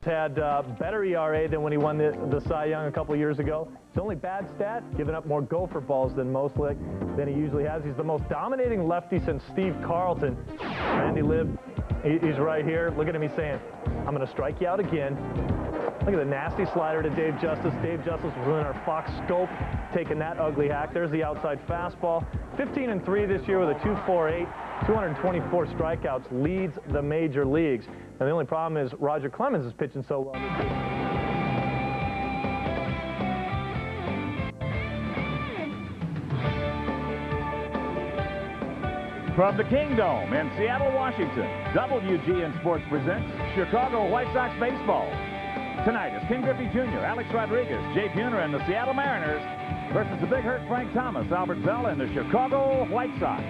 Had better ERA than when he won the Cy Young a couple years ago. His only bad stat, giving up more gopher balls than than he usually has. He's the most dominating lefty since Steve Carlton. Randy Libb, he's right here. Look at him, he's saying, I'm going to strike you out again. Look at the nasty slider to Dave Justice. Dave Justice was in our Fox scope, taking that ugly hack. There's the outside fastball. 15-3 this year with a 2.48. 224 strikeouts, leads the major leagues. And the only problem is Roger Clemens is pitching so well. From the Kingdome in Seattle, Washington, WGN Sports presents Chicago White Sox baseball. Tonight is Ken Griffey Jr., Alex Rodriguez, Jay Buhner, and the Seattle Mariners versus the big hurt Frank Thomas, Albert Bell, and the Chicago White Sox.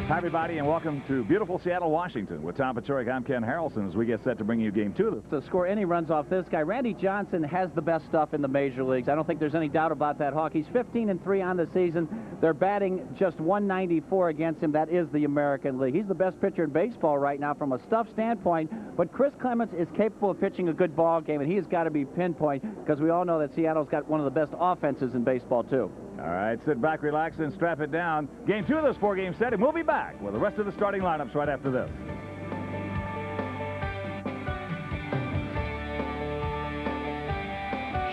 Hi, everybody, and welcome to beautiful Seattle, Washington. With Tom Paciorek, I'm Ken Harrelson as we get set to bring you Game 2. To score any runs off this guy, Randy Johnson has the best stuff in the major leagues. I don't think there's any doubt about that, Hawk. He's 15-3 on the season. They're batting just 194 against him. That is the American League. He's the best pitcher in baseball right now from a stuff standpoint, but Chris Clemens is capable of pitching a good ball game, and he has got to be pinpoint because we all know that Seattle's got one of the best offenses in baseball, too. All right, sit back, relax, and strap it down. Game 2 of this four-game set, and we'll be back with the rest of the starting lineups right after this.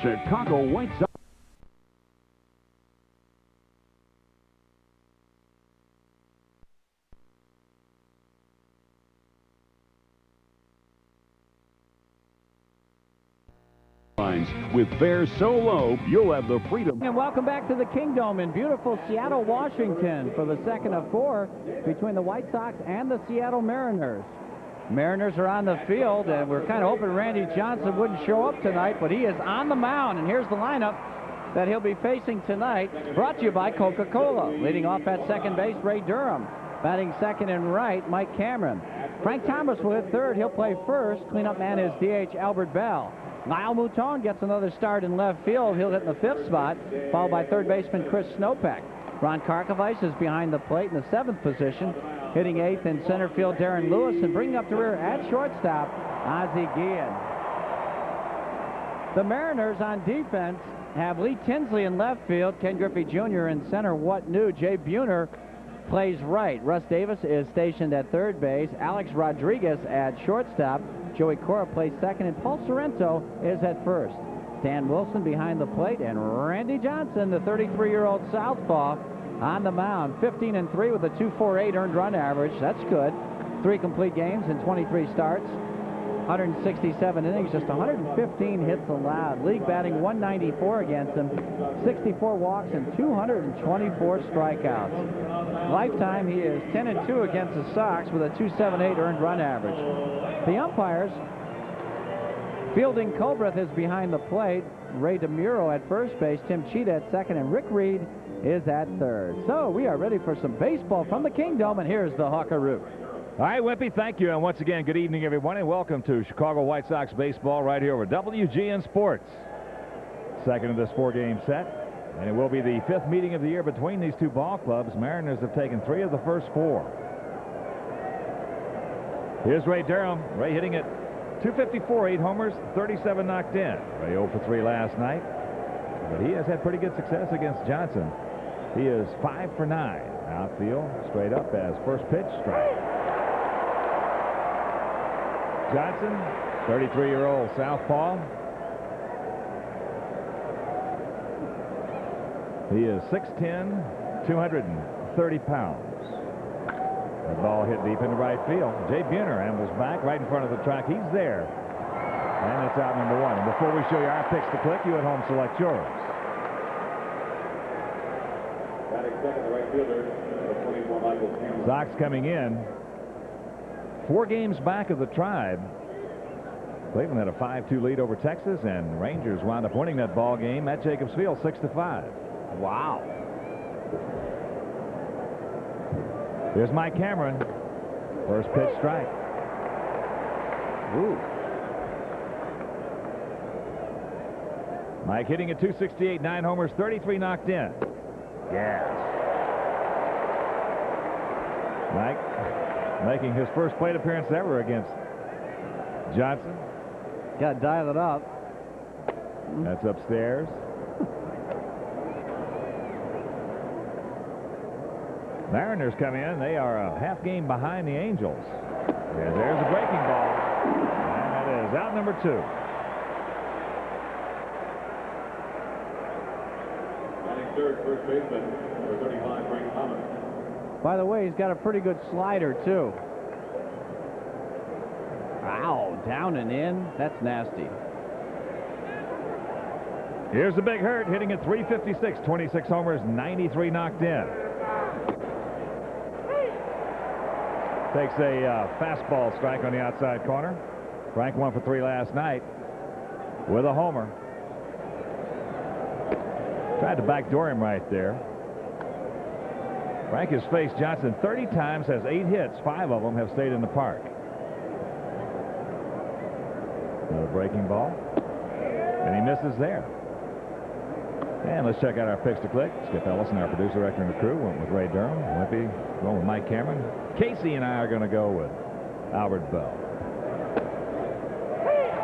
Chicago White Sox. With fares so low, you'll have the freedom. And welcome back to the Kingdome in beautiful Seattle, Washington for the second of four between the White Sox and the Seattle Mariners. Mariners are on the field, and we're kind of hoping Randy Johnson wouldn't show up tonight, but he is on the mound, and here's the lineup that he'll be facing tonight, brought to you by Coca-Cola. Leading off at second base, Ray Durham. Batting second and right, Mike Cameron. Frank Thomas will hit third. He'll play first. Cleanup man is DH Albert Bell. Niall Mouton gets another start in left field. He'll hit in the fifth spot, followed by third baseman Chris Snopek. Ron Karkovice is behind the plate in the seventh position. Hitting eighth in center field, Darren Lewis, and bringing up the rear at shortstop, Ozzie Guillen. The Mariners on defense have Lee Tinsley in left field, Ken Griffey Jr. in center. What new? Jay Buhner plays right. Russ Davis is stationed at third base. Alex Rodriguez at shortstop. Joey Cora plays second, and Paul Sorrento is at first. Dan Wilson behind the plate, and Randy Johnson, the 33-year-old southpaw, on the mound. 15-3 with a 2.48 earned run average. That's good. 3 complete games in 23 starts. 167 innings, just 115 hits allowed. League batting 194 against him, 64 walks and 224 strikeouts. Lifetime, he is 10-2 against the Sox with a 2.78 earned run average. The umpires, Fielding Colbreth is behind the plate. Ray DeMuro at first base, Tim Cheetah at second, and Rick Reed is at third. So we are ready for some baseball from the Kingdome, and here's the Hawkaroo. All right, Wimpy, thank you. And once again, good evening, everyone, and welcome to Chicago White Sox baseball right here over WGN Sports. Second of this four-game set, and it will be the 5th meeting of the year between these two ball clubs. Mariners have taken 3 of the first 4. Here's Ray Durham. Ray hitting at 254, 8 homers, 37 knocked in. Ray 0 for 3 last night, but he has had pretty good success against Johnson. He is 5 for 9. Outfield, straight up as first pitch, strike. Johnson, 33-year-old southpaw. He is 6'10", 230 pounds. The ball hit deep into right field. Jay Buhner ambles back right in front of the track. He's there. And it's out number 1. And before we show you our picks to click, you at home select yours. Batting second, the right fielder, number 24, Michael Cameron. Sox coming in 4 games back of the Tribe. Cleveland had a 5-2 lead over Texas, and Rangers wound up winning that ball game at Jacobs Field 6-5. Wow. Here's Mike Cameron. First pitch, strike. Ooh. Mike hitting at 268, 9 homers, 33 knocked in. Yes. Mike making his first plate appearance ever against Johnson. Got to dial it up. That's upstairs. Mariners come in. They are a half game behind the Angels. And there's a breaking ball. And that is out number 2. Batting third, first baseman, number 35, Frank Thomas. By the way, he's got a pretty good slider, too. Ow, down and in. That's nasty. Here's the big hurt, hitting at 356, 26 homers, 93 knocked in. Takes a fastball strike on the outside corner. Frank 1 for 3 last night with a homer. Tried to backdoor him right there. Frank has faced Johnson 30 times, has 8 hits. 5 of them have stayed in the park. Another breaking ball. And he misses there. And let's check out our picks to click. Skip Ellison, our producer, director, and the crew, went with Ray Durham. Wimpy going with Mike Cameron. Casey and I are going to go with Albert Bell.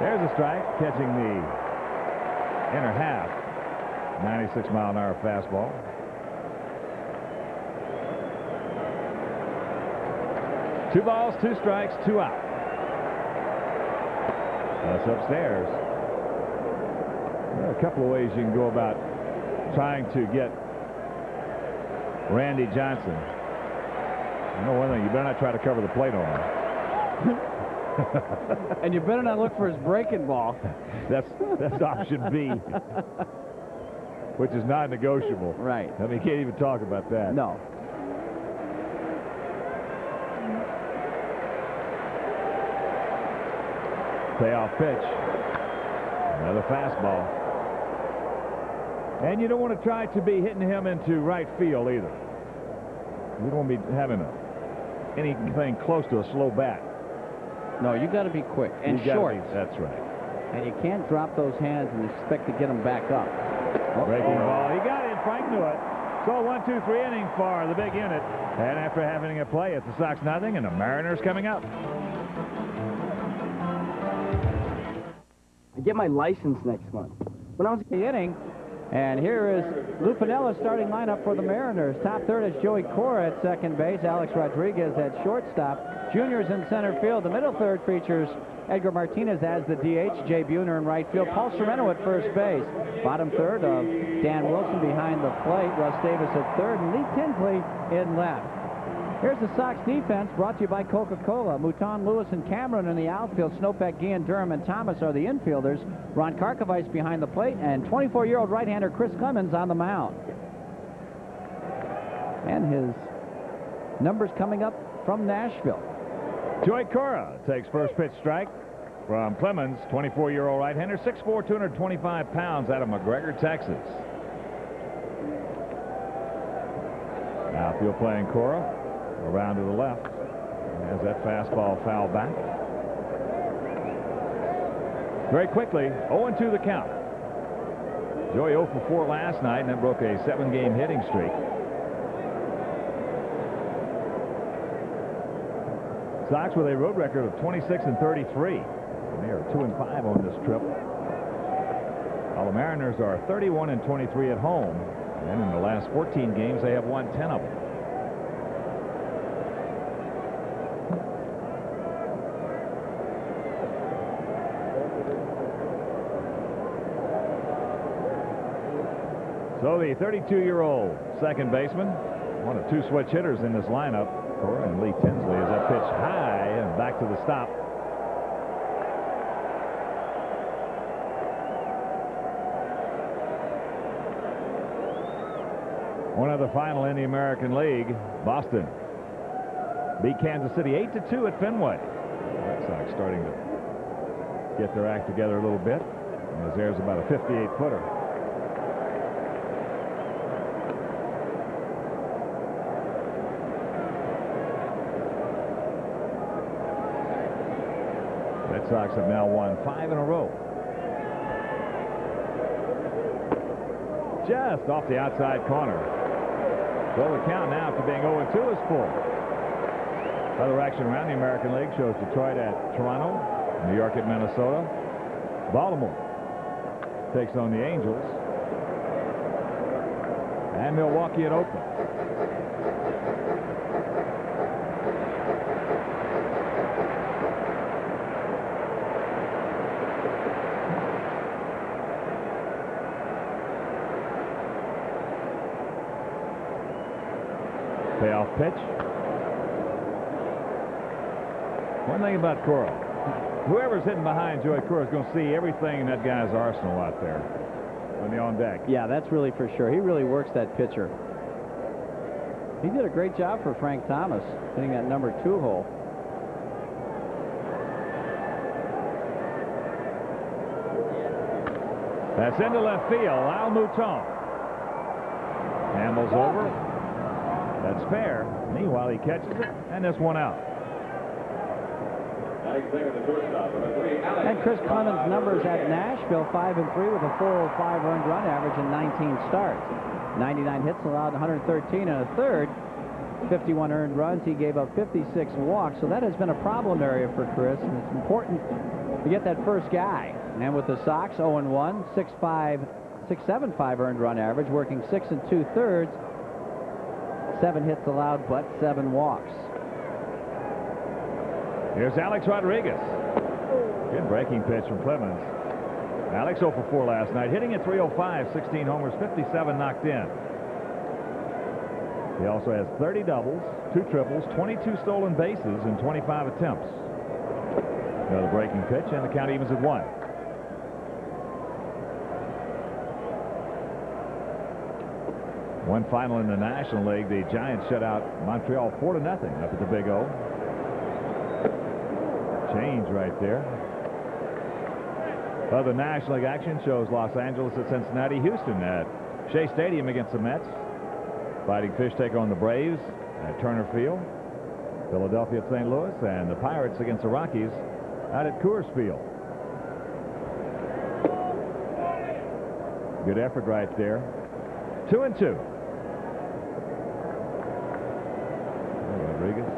There's a strike, catching the inner half. 96-mile-an-hour fastball. Two balls, 2 strikes, 2 out. That's upstairs. There are a couple of ways you can go about trying to get Randy Johnson. You know one thing, you better not try to cover the plate on him. And you better not look for his breaking ball. That's option B, which is not negotiable. Right. I mean, you can't even talk about that. No. Payoff pitch. Another fastball. And you don't want to try to be hitting him into right field either. You don't want to be having anything close to a slow bat. No, you got to be quick and short. That's right. And you can't drop those hands and expect to get them back up. Breaking ball. He got it. Frank knew it. So 1, 2, 3 inning for the big unit. And after having a play, it's the Sox nothing and the Mariners coming up. I get my license next month. When I was The inning. And here is Lou Piniella's starting lineup for the Mariners. Top third is Joey Cora at second base. Alex Rodriguez at shortstop. Junior's in center field. The middle third features Edgar Martínez as the DH. Jay Buhner in right field. Paul Sorrento at first base. Bottom third of Dan Wilson behind the plate. Russ Davis at third. And Lee Tinsley in left. Here's the Sox defense, brought to you by Coca-Cola. Mouton, Lewis, and Cameron in the outfield. Snopek, Guillen, Durham, and Thomas are the infielders. Ron Karkovice behind the plate, and 24-year-old right-hander Chris Clemens on the mound. And his numbers coming up from Nashville. Joey Cora takes first pitch strike from Clemens, 24-year-old right-hander, 6'4", 225 pounds, out of McGregor, Texas. Outfield playing Cora. Around to the left. Has that fastball fouled back. Very quickly, 0-2 the count. Joey 0 for 4 last night, and then broke a 7-game hitting streak. Sox with a road record of 26-33. They are 2-5 on this trip. While the Mariners are 31-23 at home, and in the last 14 games, they have won 10 of them. So the 32-year-old second baseman, one of 2 switch hitters in this lineup, Cora and Lee Tinsley, as that pitch high and back to the stop. One of the final in the American League, Boston beat Kansas City 8-2 at Fenway. The Red Sox starting to get their act together a little bit, as there's about a 58-footer. Red Sox have now won 5 in a row. Just off the outside corner. So the count now after being 0-2 is full. Other action around the American League shows Detroit at Toronto. New York at Minnesota. Baltimore takes on the Angels. And Milwaukee at Oakland. Payoff pitch. One thing about Cora, whoever's hitting behind Joey Cora is going to see everything in that guy's arsenal out there when they're on deck. Yeah, that's really for sure. He really works that pitcher. He did a great job for Frank Thomas hitting that number 2 hole. That's into left field. Al Mouton. Campbell's over. That's fair. Meanwhile, he catches it, and this one out. And Chris Clemens' numbers at Nashville, 5-3 with a 405 earned run average in 19 starts. 99 hits allowed, 113 and a third. 51 earned runs. He gave up 56 walks, so that has been a problem area for Chris, and it's important to get that first guy. And with the Sox, 0-1, 6.75 earned run average, working 6 2/3. 7 hits allowed, but 7 walks. Here's Alex Rodriguez. Good breaking pitch from Clemens. Alex 0 for 4 last night, hitting at .305, 16 homers, 57 knocked in. He also has 30 doubles, 2 triples, 22 stolen bases in 25 attempts. Another breaking pitch, and the count evens at 1. One final in the National League, the Giants shut out Montreal 4-0 up at the Big O. Change right there. Other National League action shows Los Angeles at Cincinnati, Houston at Shea Stadium against the Mets. Fighting Fish take on the Braves at Turner Field. Philadelphia at St. Louis, and the Pirates against the Rockies out at Coors Field. Good effort right there. 2-2. Rodriguez,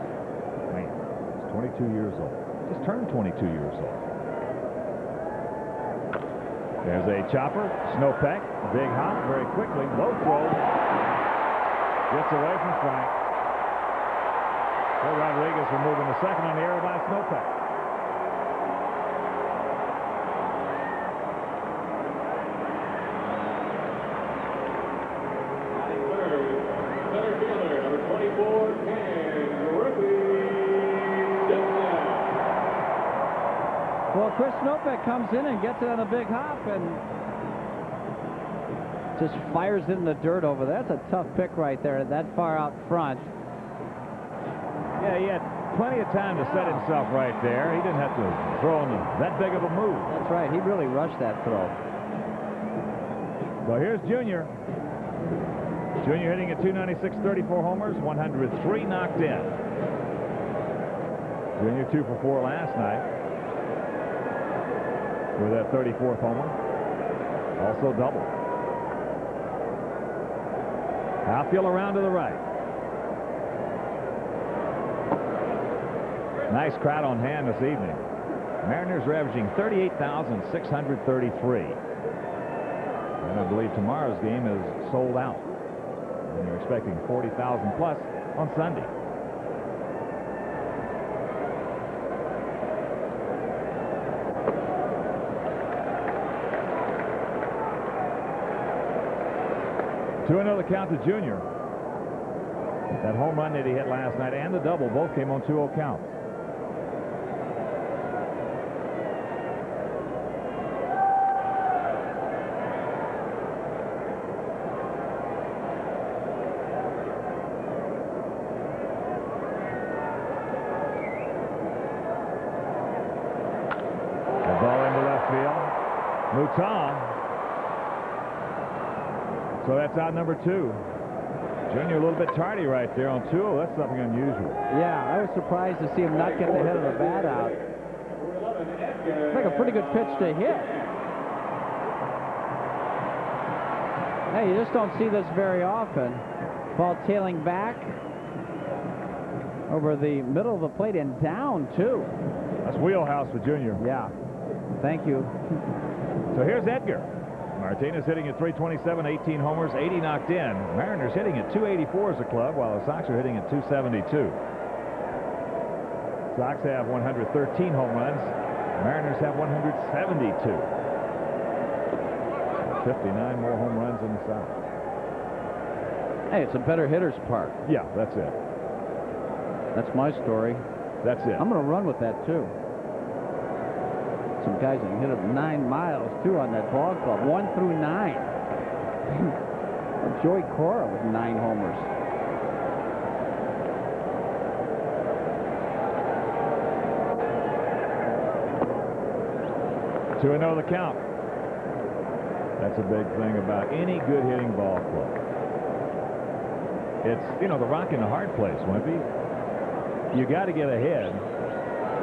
man, he's 22 years old. Just turned 22 years old. There's a chopper, Snowpeck, big hop, very quickly, low throw, gets away from Frank. So Rodriguez removing the second on the air by Snowpeck. Center fielder, number 24, Griffey Jr. Well, Chris Snowpeck comes in and gets it on a big hop and just fires it in the dirt over there. That's a tough pick right there, that far out front. Yeah, he had plenty of time to set himself right there. He didn't have to throw on that big of a move. That's right. He really rushed that throw. So here's Junior. Junior hitting at 296, 34 homers, 103 knocked in. Junior 2 for 4 last night with that 34th homer. Also double. Outfield around to the right. Nice crowd on hand this evening. Mariners are averaging 38,633. And I believe tomorrow's game is sold out. And you're expecting 40,000 plus on Sunday. To another count to Junior. That home run that he hit last night and the double both came on 2-0 counts. The ball into left field. Mouton. So that's out number 2. Junior a little bit tardy right there on 2. That's something unusual. Yeah, I was surprised to see him not get the head of the bat out. It's like a pretty good pitch to hit. Hey, you just don't see this very often. Ball tailing back. over the middle of the plate and down, too. That's wheelhouse for Junior. Yeah. Thank you. So here's Edgar. Martínez hitting at 327, 18 homers, 80 knocked in. Mariners hitting at 284 as a club, while the Sox are hitting at 272. Sox have 113 home runs. Mariners have 172. 59 more home runs in the Sox. Hey, it's a better hitter's park. Yeah, that's it. That's my story. That's it. I'm going to run with that, too. Some guys that can hit up 9 miles, too, on that ball club. 1 through 9. Joey Cora with 9 homers. 2-0 the count. That's a big thing about any good hitting ball club. It's, you know, the rock in the hard place, Wimpy. You got to get ahead.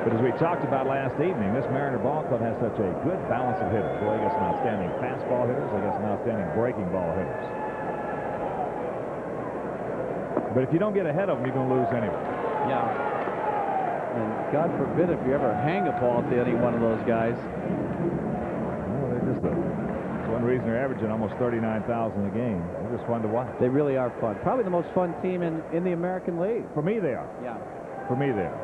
But as we talked about last evening, this Mariner ball club has such a good balance of hitters. Well, they got some outstanding fastball hitters. They got some outstanding breaking ball hitters. But if you don't get ahead of them, you're going to lose anyway. Yeah. And God forbid if you ever hang a ball to any one of those guys. Well, they're just that's one reason they're averaging almost 39,000 a game. They're just fun to watch. They really are fun. Probably the most fun team in the American League. For me, they are. Yeah. For me, they are.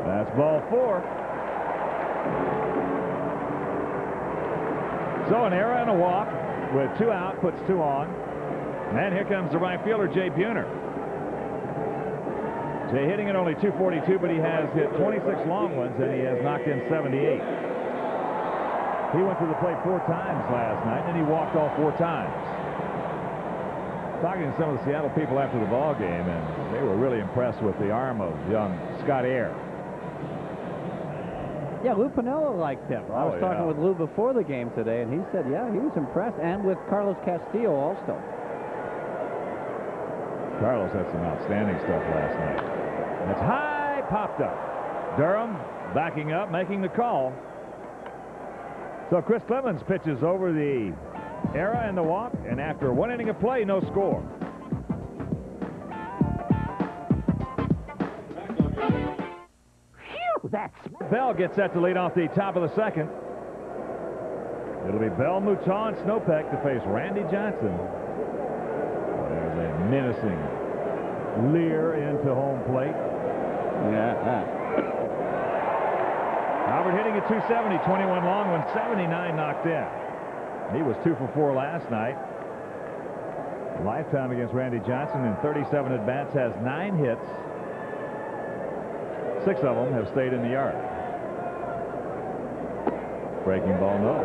That's ball 4. So an error and a walk with 2 out, puts 2 on. And here comes the right fielder, Jay Buhner. Jay hitting at only 242, but he has hit 26 long ones, and he has knocked in 78. He went to the plate 4 times last night, and he walked all 4 times. Talking to some of the Seattle people after the ball game, and they were really impressed with the arm of young Scott Air. Yeah, Lou Piniella liked him. I was talking with Lou before the game today, and he said, yeah, he was impressed, and with Carlos Castillo also. Carlos had some outstanding stuff last night. And it's high, popped up. Durham backing up, making the call. So Chris Clemens pitches over the error and the walk, and after 1 inning of play, no score. Bell gets set to lead off the top of the second. It'll be Bell, Mouton, and Snopek to face Randy Johnson. There's a menacing leer into home plate. Yeah. Albert hitting at 270, 21 long ones, 79 knocked in. He was 2 for 4 last night. Lifetime against Randy Johnson in 37 at-bats, has 9 hits. 6 of them have stayed in the yard. Breaking ball, no.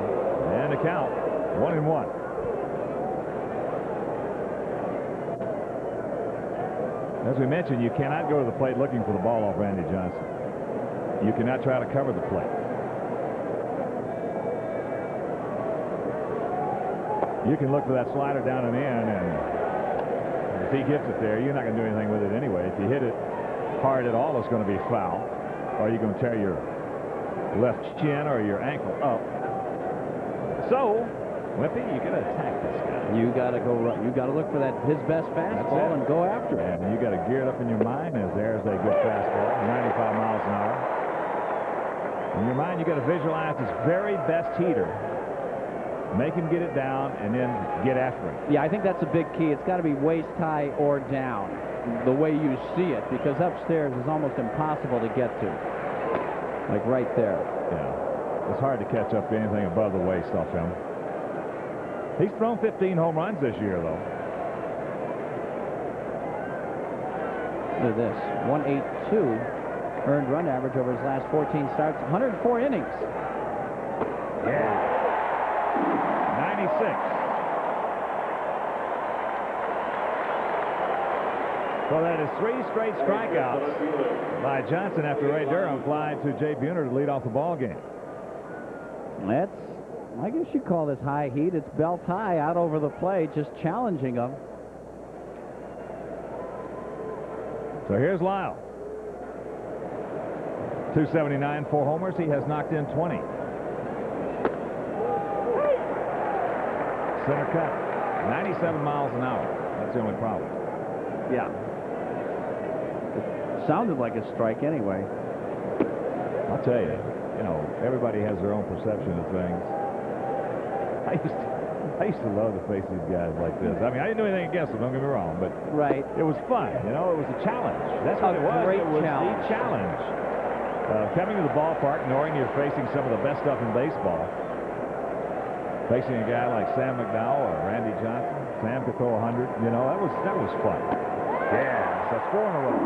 And a count, 1-1. As we mentioned, you cannot go to the plate looking for the ball off Randy Johnson. You cannot try to cover the plate. You can look for that slider down and in, and if he gets it there, you're not going to do anything with it anyway. If you hit it hard at all, it's going to be foul, or you're going to tear your left shin or your ankle up. So, Wimpy, you got to attack this guy. You got to go. You got to look for his best fastball and go after it. And you got to gear it up in your mind as there's a good fastball, 95 miles an hour. In your mind, you got to visualize his very best heater. Make him get it down and then get after it. Yeah, I think that's a big key. It's got to be waist high or down, the way you see it, because upstairs is almost impossible to get to. Like right there. Yeah. It's hard to catch up to anything above the waist off him. He's thrown 15 home runs this year, though. Look at this. 182 earned run average over his last 14 starts. 104 innings. Yeah. 96. Well, that is 3 straight strikeouts by Johnson after Ray Durham flied to Jay Buhner to lead off the ball game. That's, I guess you call this high heat. It's belt high out over the plate, just challenging him. So here's Lyle. 279, 4 homers. He has knocked in 20. Center cut. 97 miles an hour. That's the only problem. Yeah. It sounded like a strike anyway. I'll tell you, everybody has their own perception of things. I used to love to face these guys like this. I mean, I didn't do anything against them, don't get me wrong, but right. It was fun. It was a challenge. That's what it was. Great it was challenge. the challenge. Coming to the ballpark, knowing you're facing some of the best stuff in baseball. Facing a guy like Sam McDowell or Randy Johnson. Sam could throw 100. That was fun. Yeah, so 4 in a row.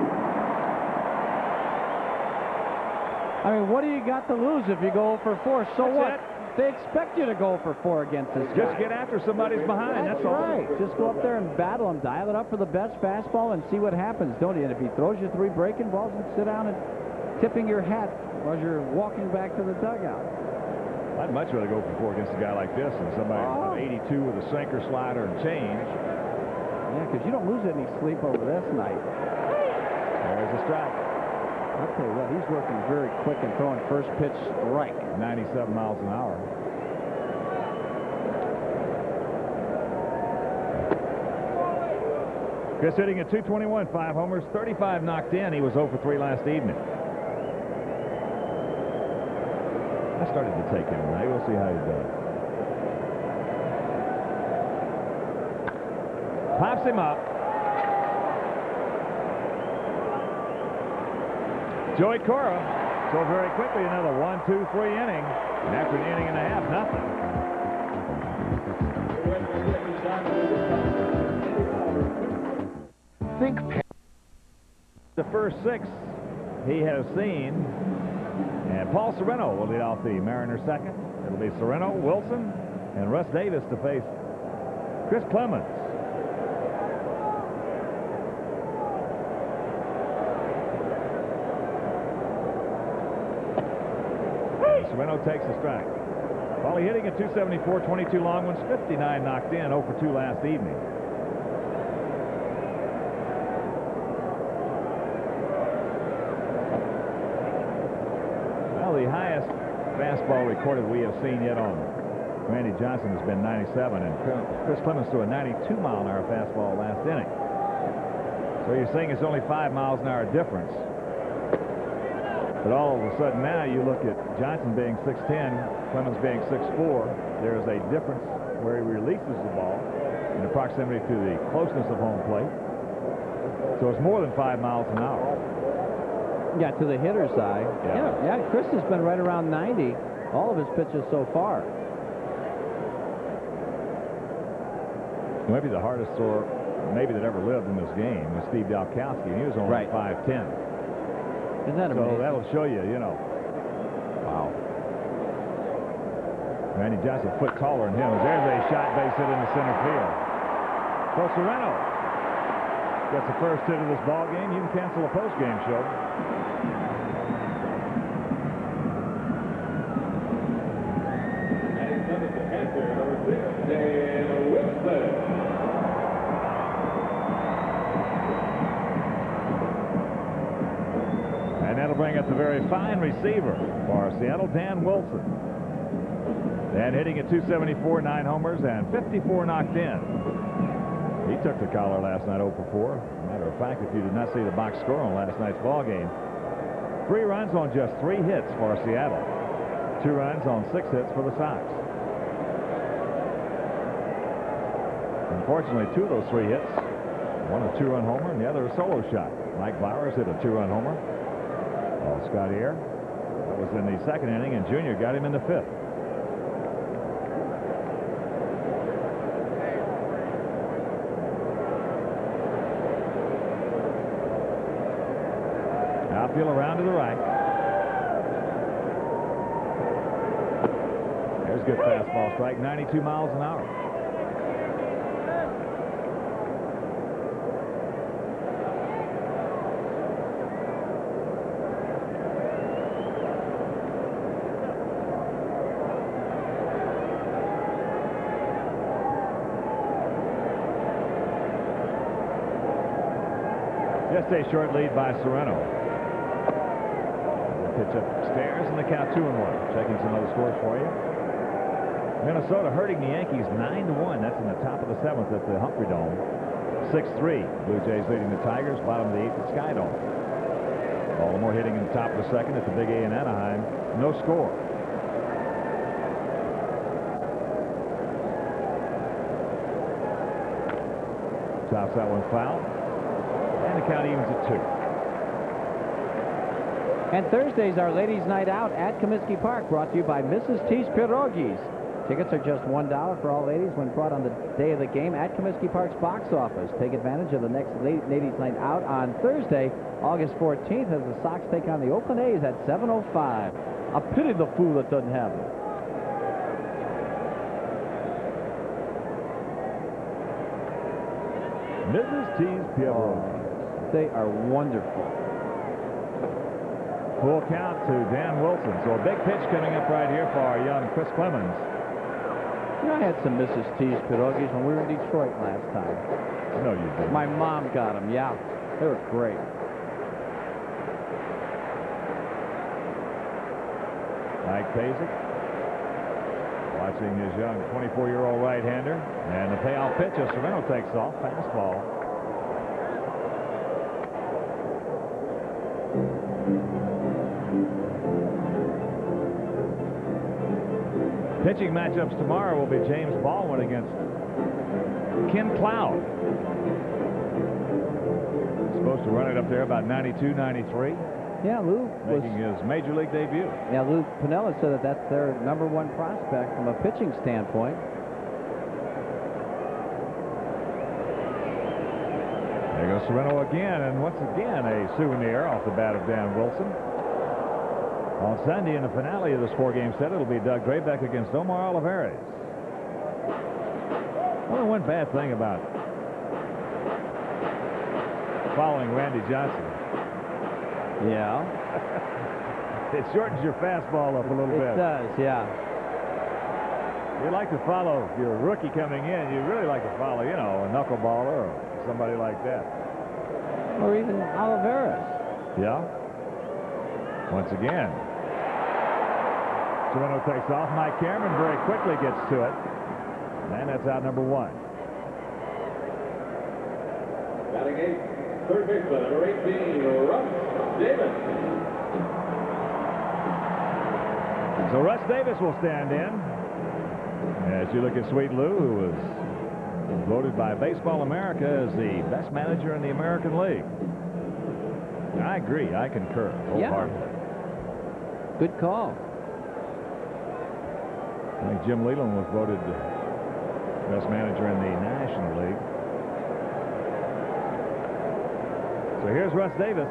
I mean, what do you got to lose if you go for 4? So That's what? it. They expect you to go for 4 against this guy. Just get after somebody's behind. That's all. Right. Just go up there and battle him. Dial it up for the best fastball and see what happens, don't you? And if he throws you 3 breaking balls, and sit down and tipping your hat while you're walking back to the dugout. I'd much rather go for 4 against a guy like this than somebody with 82 with a sinker, slider, and change. Yeah, because you don't lose any sleep over this night. There's a strike. I'll tell you what, he's working very quick and throwing first pitch strike. 97 miles an hour. Chris hitting at 221, 5 homers, 35 knocked in. He was 0 for 3 last evening. I started to take him tonight. We'll see how he does. Pops him up. Joey Cora. So very quickly, another 1, 2, 3 inning. And after an inning and a half, nothing. Think the first 6 he has seen. And Paul Sereno will lead off the Mariners second. It'll be Sereno, Wilson, and Russ Davis to face Chris Clemens. Sereno takes a strike. While hitting at 274, 22 long ones, 59 knocked in, 0 for 2 last evening. Well, the highest fastball recorded we have seen yet on Randy Johnson has been 97, and Chris Clemens threw a 92-mile-an-hour fastball last inning. So you're saying it's only 5 miles an hour difference. But all of a sudden now you look at Johnson being 6'10", Clemens being 6'4". There's a difference where he releases the ball in the proximity to the closeness of home plate. So it's more than 5 miles an hour. Yeah, to the hitter side. Yeah, Chris has been right around 90, all of his pitches so far. Maybe the hardest thrower maybe that ever lived in this game was Steve Dalkowski, and he was only 5'10". Isn't that amazing? So that'll show you, Wow. Randy Johnson a foot taller than him. There's a shot base hit into center field. So Sereno gets the first hit of this ball game. You can cancel a post-game show. And that'll bring up the very fine receiver for Seattle, Dan Wilson. Dan hitting at 274, 9 homers, and 54 knocked in. He took the collar last night, 0 for 4. Matter of fact, if you did not see the box score on last night's ball game, 3 runs on just 3 hits for Seattle. 2 runs on 6 hits for the Sox. Unfortunately, 2 of those 3 hits, one a 2-run homer and the other a solo shot. Mike Bowers hit a 2-run homer. Scott Air. That was in the second inning, and Junior got him in the 5th. Outfield around to the right. There's good fastball strike, 92 miles an hour. Just a short lead by Sereno. Pitch upstairs and the count 2-1. Checking some other scores for you. Minnesota hurting the Yankees 9-1. That's in the top of the 7th at the Humphrey Dome. 6-3. Blue Jays leading the Tigers. Bottom of the 8th at Sky Dome. Baltimore hitting in the top of the 2nd at the Big A in Anaheim. No score. Tops that one foul. And the count evens at 2. And Thursday's our ladies' night out at Comiskey Park, brought to you by Mrs. T's Pierogies. Tickets are just $1 for all ladies when brought on the day of the game at Comiskey Park's box office. Take advantage of the next ladies' night out on Thursday, August 14th, as the Sox take on the Oakland A's at 7:05. I pity the fool that doesn't have it. Mrs. T's Pierogies. They are wonderful. Full count to Dan Wilson. So a big pitch coming up right here for our young Chris Clemens. You know, I had some Mrs. T's Pierogies when we were in Detroit last time. No, you didn't. My mom got them, yeah. They were great. Mike Pasick watching his young 24-year-old right-hander. And the payoff pitch as Sereno takes off. Fastball. Pitching matchups tomorrow will be James Baldwin against Ken Cloud. Supposed to run it up there about 92, 93. Yeah, Lou was Making his major league debut. Yeah, Lou Piniella said that that's their #1 prospect from a pitching standpoint. There goes Sereno again, and once again a souvenir off the bat of Dan Wilson. On Sunday in the finale of this 4-game set, it'll be Doug Graybeck against Omar Olivares. Only one bad thing about following Randy Johnson. Yeah. It shortens your fastball up a little bit. It does, yeah. You like to follow your rookie coming in. You really like to follow, you know, a knuckleballer or somebody like that. Or even Olivares. Yeah. Once again. Sereno takes off. Mike Cameron very quickly gets to it. And that's out #1. Batting eighth, third baseman, number 18, Russ Davis. So Russ Davis will stand in. As you look at Sweet Lou, who was voted by Baseball America as the best manager in the American League. I agree. I concur wholeheartedly. Good call. I think Jim Leland was voted best manager in the National League. So here's Russ Davis.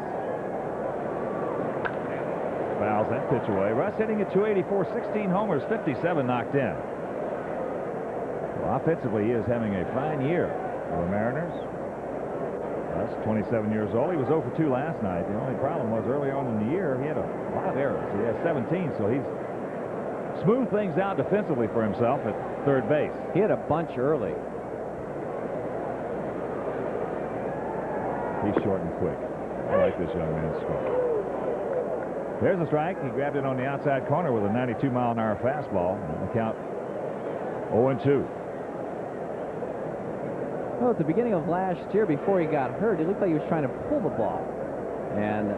Fouls that pitch away. Russ hitting at .284, 16 homers, 57 knocked in. Well, offensively, he is having a fine year for the Mariners. Russ, 27 years old. He was 0 for 2 last night. The only problem was early on in the year, he had a lot of errors. He has 17, so he's smoothed things out defensively for himself at third base. He had a bunch early. He's short and quick. I like this young man's stroke. There's a strike. He grabbed it on the outside corner with a 92-mile-an-hour fastball. The count 0-2. Well, at the beginning of last year, before he got hurt, it looked like he was trying to pull the ball. And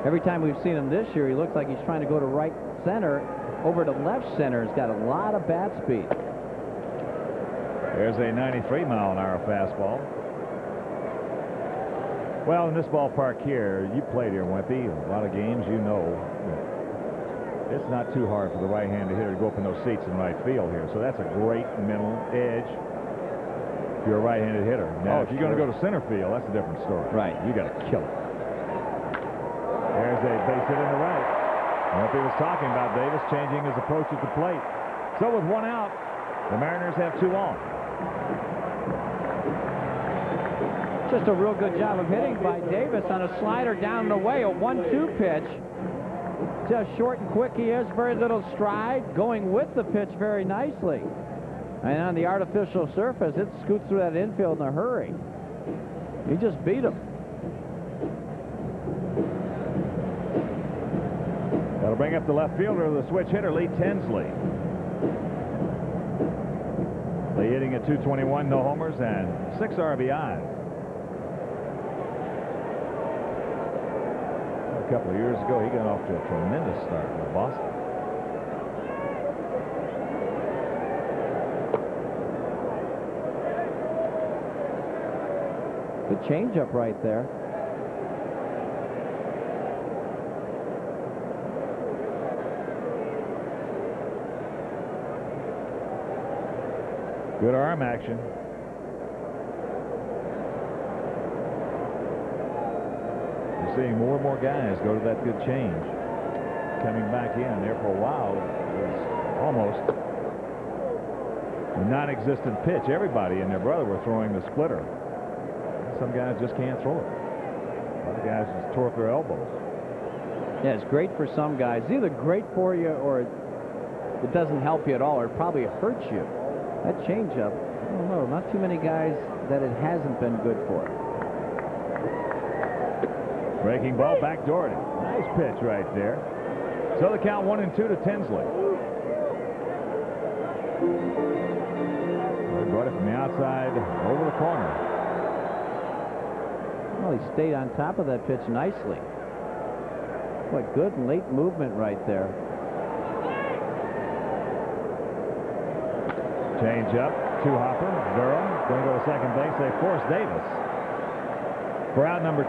every time we've seen him this year, he looks like he's trying to go to right center. Over to left center. He's got a lot of bat speed. There's a 93-mile-an-hour fastball. Well, in this ballpark here, you played here, Wimpy. A lot of games, you know. It's not too hard for the right-handed hitter to go up in those seats in right field here. So that's a great mental edge if you're a right-handed hitter. Now, if you're going to go to center field, that's a different story. Right. You got to kill it. There's a base hit in the right. Wimpy was talking about Davis changing his approach at the plate. So with one out, the Mariners have 2 on. Just a real good job of hitting by Davis on a slider down the way, a 1-2 pitch. Just short and quick he is, very little stride, going with the pitch very nicely. And on the artificial surface, it scoots through that infield in a hurry. He just beat him. That'll bring up the left fielder, the switch hitter, Lee Tinsley. Hitting at .221, no homers, and 6 RBIs. A couple of years ago, he got off to a tremendous start with Boston. Good changeup right there. Good arm action. You're seeing more and more guys go to that good change. Coming back in there for a while, it was almost a non-existent pitch. Everybody and their brother were throwing the splitter. Some guys just can't throw it. Other guys just tore up their elbows. Yeah, it's great for some guys. It's either great for you or it doesn't help you at all, or it probably hurts you. That changeup, I don't know, not too many guys that it hasn't been good for. Breaking ball, back Doherty. Nice pitch right there. So the count 1-2 to Tinsley. He brought it from the outside over the corner. Well, he stayed on top of that pitch nicely. What good late movement right there. Change up to Hopper. Durham going to go to second base. They force Davis for out number 2.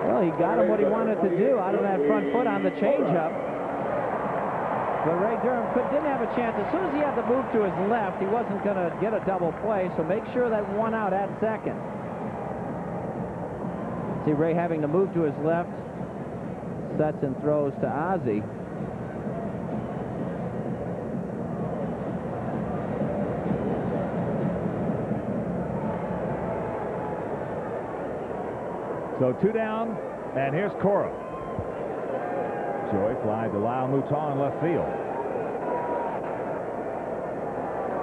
Well, he got him what he wanted to do out of that front foot on the changeup. But Ray Durham didn't have a chance. As soon as he had to move to his left, he wasn't going to get a double play, so make sure that one out at second. See Ray having to move to his left. Sets and throws to Ozzie. So 2 down, and here's Cora. Joy fly to Lyle Mouton in left field.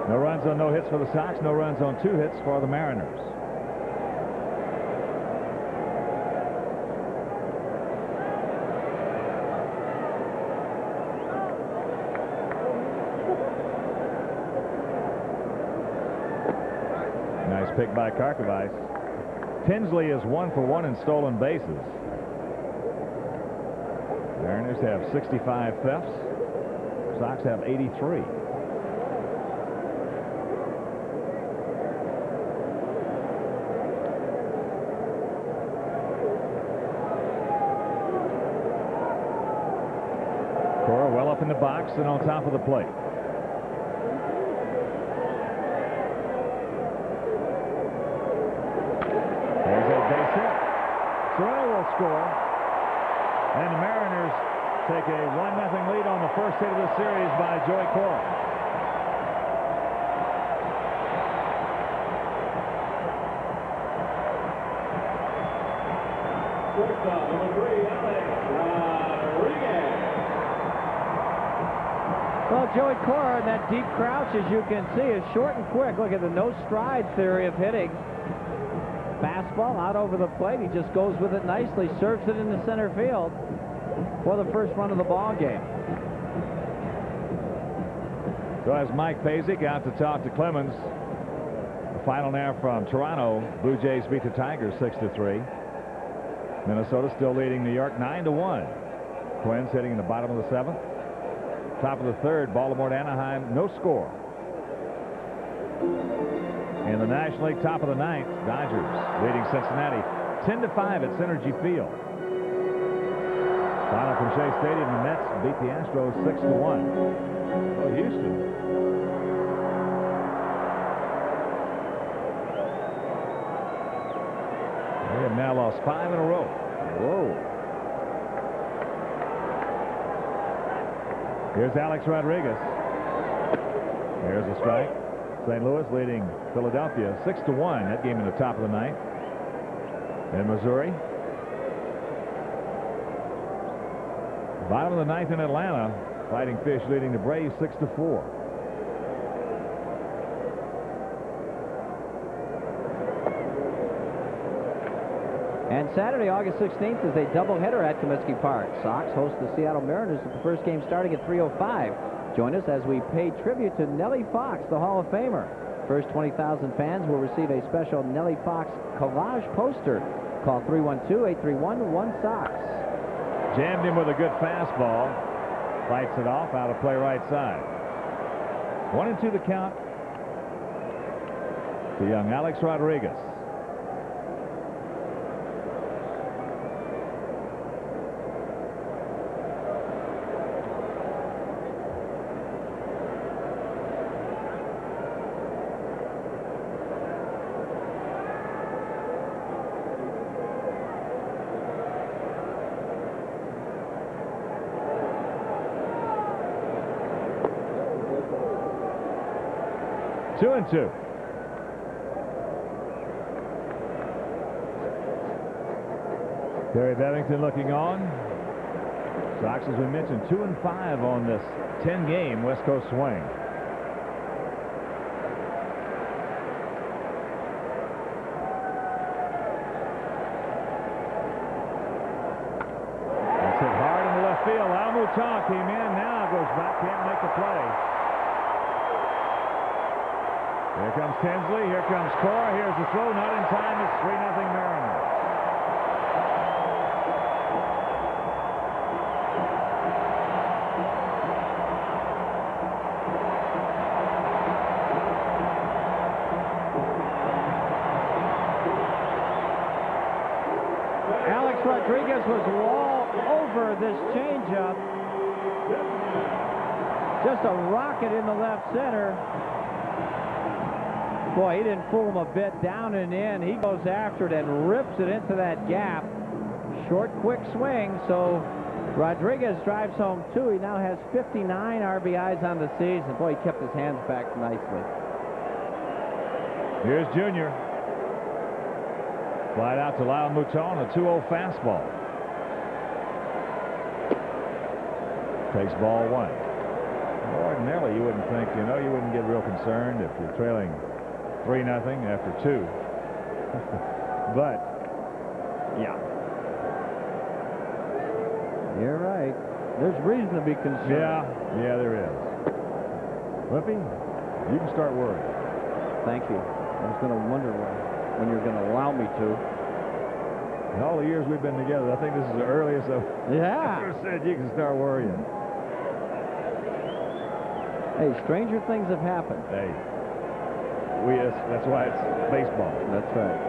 No runs on no hits for the Sox. No runs on 2 hits for the Mariners. Nice pick by Karkovice. Tinsley is 1 for 1 in stolen bases. Mariners have 65 thefts. Sox have 83. Cora well up in the box and on top of the plate. There's a base hit. Sorrell will score. And the Mariners take a 1-0 lead on the first hit of the series by Joey Cora. Shortstop, number 3, Alex Rodriguez. Well, Joey Cora in that deep crouch, as you can see, is short and quick. Look at the no stride theory of hitting. Fastball out over the plate. He just goes with it nicely, serves it into center field for the first run of the ball game. So as Mike Pazek out to talk to Clemens. The final now from Toronto. Blue Jays beat the Tigers 6-3. Minnesota still leading New York 9-1. Twins hitting in the bottom of the 7th. Top of the 3rd, Baltimore to Anaheim, no score. In the National League, top of the 9th, Dodgers leading Cincinnati 10-5 at Synergy Field. Final from Shea Stadium, the Mets beat the Astros 6-1. Oh, Houston. They have now lost 5 in a row. Whoa. Here's Alex Rodriguez. There's a strike. St. Louis leading Philadelphia 6-1. That game in the top of the 9th. In Missouri. Bottom of the 9th in Atlanta. Fighting Fish leading the Braves 6-4. And On Saturday, August 16th, is a doubleheader at Comiskey Park. Sox host the Seattle Mariners with the first game starting at 3:05. Join us as we pay tribute to Nellie Fox, the Hall of Famer. First 20,000 fans will receive a special Nellie Fox collage poster. Call 312-831-1SOX. Jammed him with a good fastball. Fights it off, out of play right side. 1-2 the count to young Alex Rodriguez. Two and two. Terry Bevington looking on. Sox, as we mentioned, 2-5 on this 10-game West Coast swing. That's hit hard in the left field. Al Mouton came in, now goes back, can't make the play. Here comes Tinsley, here comes Cora, here's the throw, not in time, it's 3-0 Mariners. Alex Rodriguez was all over this changeup. Just a rocket in the left center. Boy, he didn't fool him a bit. Down and in. He goes after it and rips it into that gap. Short, quick swing. So Rodriguez drives home two. He now has 59 RBIs on the season. Boy, he kept his hands back nicely. Here's Jr. Slide out to Lyle Mouton, a 2-0 fastball. Takes ball one. Ordinarily, you wouldn't think, you wouldn't get real concerned if you're trailing 3-0 after two. But, yeah. You're right. There's reason to be concerned. Yeah, there is. Whippy, you can start worrying. Thank you. I was going to wonder when you're going to allow me to. In all the years we've been together, I think this is the earliest I've ever said you can start worrying. Hey, stranger things have happened. Hey, that's why it's baseball. That's right.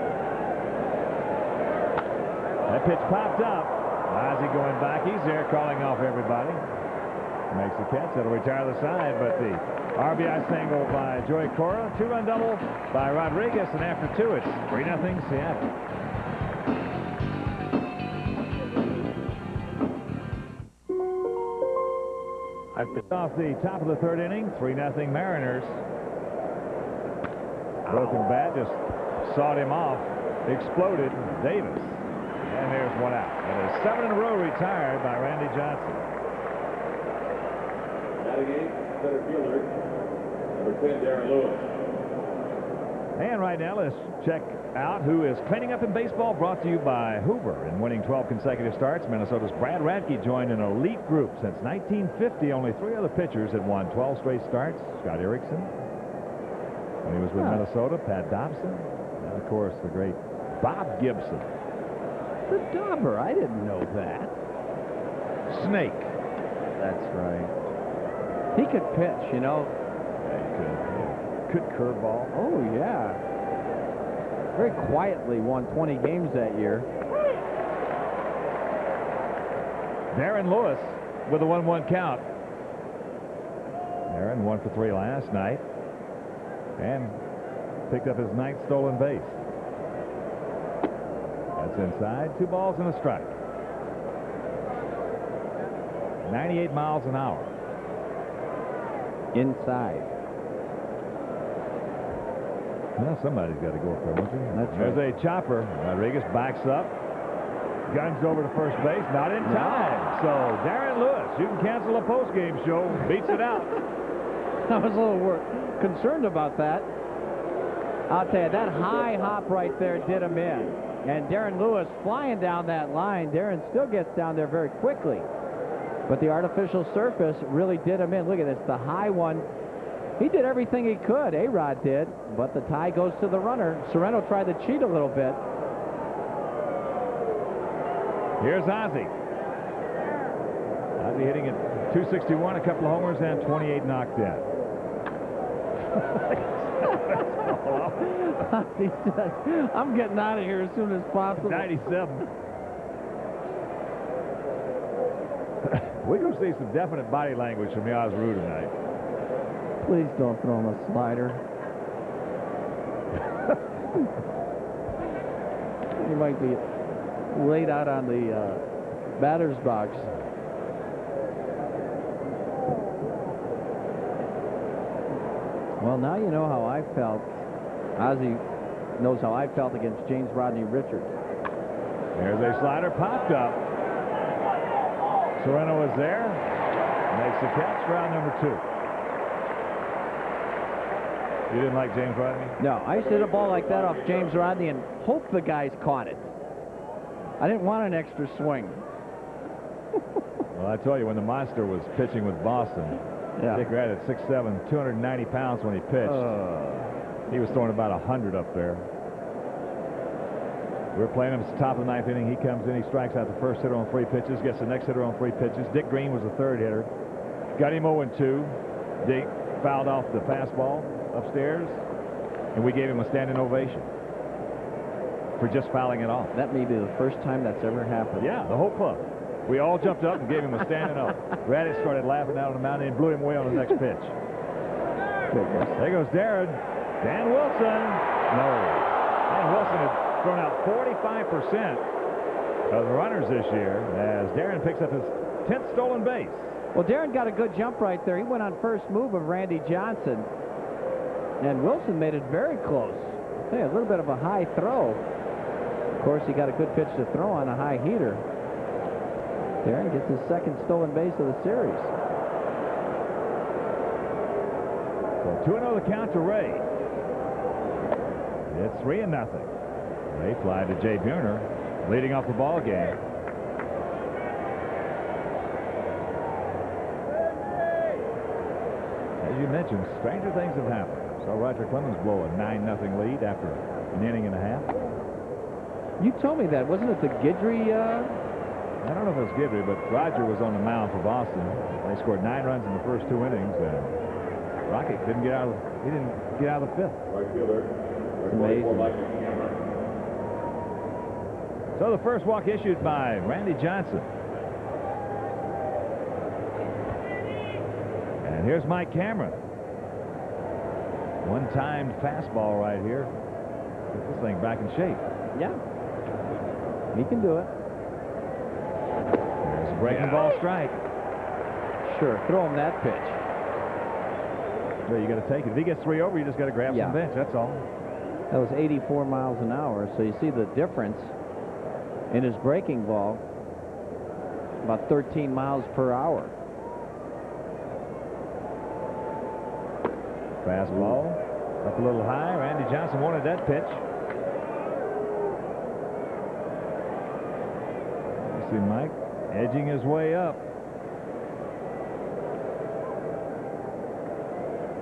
That pitch popped up. Ozzie going back. He's there calling off everybody. Makes the catch. That'll retire the side, but the RBI single by Joey Cora. 2-run double by Rodriguez, and after two, it's 3-0 Seattle. Off the top of the third inning, 3-0 Mariners. Broken bat just sawed him off. Exploded. Davis. And there's one out. And a 7 in a row retired by Randy Johnson. Batting eighth, center fielder, number 10, Darren Lewis. And right now, let's check out who is cleaning up in baseball, brought to you by Hoover. In winning 12 consecutive starts, Minnesota's Brad Radke joined an elite group. Since 1950, only 3 other pitchers had won 12 straight starts. Scott Erickson, when he was with Minnesota, Pat Dobson, and of course the great Bob Gibson. The Dauber, I didn't know that. Snake. That's right. He could pitch, Yeah, he could. Good curveball. Oh, yeah. Very quietly won 20 games that year. Darren Lewis with a 1-1 count. Darren 1 for 3 last night and picked up his 9th stolen base. That's inside. 2 balls and a strike. 98 miles an hour. Inside. Well, somebody's got to go for it, That's right. There's a chopper. Rodriguez backs up. Guns over to first base. Not in time. So, Darren Lewis, you can cancel a post-game show. Beats it out. I was a little concerned about that. I'll tell you, that high hop right there did him in. And Darren Lewis flying down that line. Darren still gets down there very quickly. But the artificial surface really did him in. Look at this, the high one. He did everything he could, A-Rod did, but the tie goes to the runner. Sorrento tried to cheat a little bit. Here's Ozzie. Ozzie hitting at 261, a couple of homers, and 28 knocked in. He said, I'm getting out of here as soon as possible. 97. We're going to see some definite body language from Yazru tonight. Please don't throw him a slider. He might be laid out on the batter's box. Well, now you know how I felt. Ozzie knows how I felt against James Rodney Richards. There's a slider popped up. Sorrento is there. Makes the catch. Round number 2. You didn't like James Rodney? No, I used to hit a ball like that off James Rodney and hope the guys caught it. I didn't want an extra swing. Well, I tell you, when the monster was pitching with Boston, Dick Rat at 6'7", 290 pounds when he pitched. He was throwing about 100 up there. We're playing him at the top of the 9th inning. He comes in, he strikes out the first hitter on 3 pitches, gets the next hitter on 3 pitches. Dick Green was the 3rd hitter. Got him 0-2. Dick fouled off the fastball upstairs, and we gave him a standing ovation for just fouling it off. That may be the first time that's ever happened. Yeah, the whole club. We all jumped up and gave him a standing O. Raddish started laughing out on the mound and blew him away on the next pitch. There goes Darren. Dan Wilson. No. Dan Wilson had thrown out 45% of the runners this year as Darren picks up his 10th stolen base. Well, Darren got a good jump right there. He went on first move of Randy Johnson. And Wilson made it very close. Hey, a little bit of a high throw. Of course, he got a good pitch to throw on a high heater. Darren gets his 2nd stolen base of the series. So 2-0 the count to Ray. It's 3-0. Ray fly to Jay Buhner, leading off the ball game. As you mentioned, stranger things have happened. Saw Roger Clemens blow a 9-0 lead after an inning and a half. You told me that. Wasn't it the Guidry? I don't know if it was Guidry, but Roger was on the mound for Boston. They scored 9 runs in the first 2 innings, and Rocket didn't get out of the 5th. Right fielder. Amazing. So the first walk issued by Randy Johnson. And here's Mike Cameron. One-timed fastball right here. Get this thing back in shape. Yeah. He can do it. There's a breaking ball strike. Sure, throw him that pitch. Well, you got to take it. If he gets 3 over, you just got to grab some bench. That's all. That was 84 miles an hour. So you see the difference in his breaking ball. About 13 miles per hour. Fastball up a little high. Randy Johnson wanted that pitch. You see Mike edging his way up.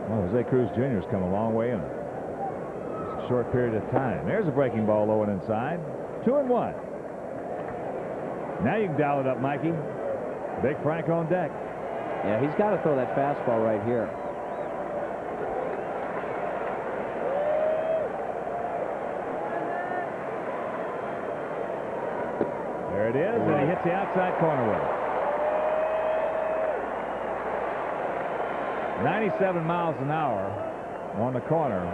Well, Jose Cruz Jr. has come a long way in just a short period of time. There's a breaking ball low and inside. 2-1. Now you can dial it up, Mikey. Big Frank on deck. Yeah, he's got to throw that fastball right here. There it is, and he hits the outside corner with it. 97 miles an hour on the corner.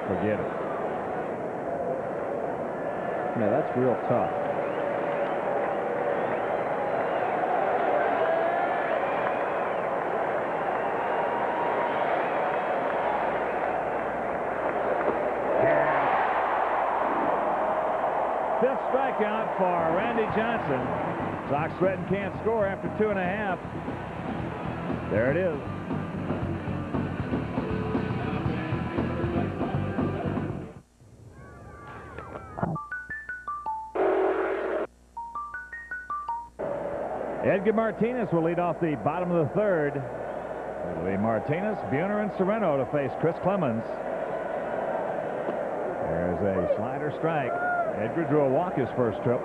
Forget it. Yeah, that's real tough. Fifth strikeout for Randy Johnson. Sox threaten can't score after 2.5. There it is. Edgar Martínez will lead off the bottom of the third. It'll be Martínez, Buhner, and Sereno to face Chris Clemens. There's a slider strike. Edgar drew a walk his first trip.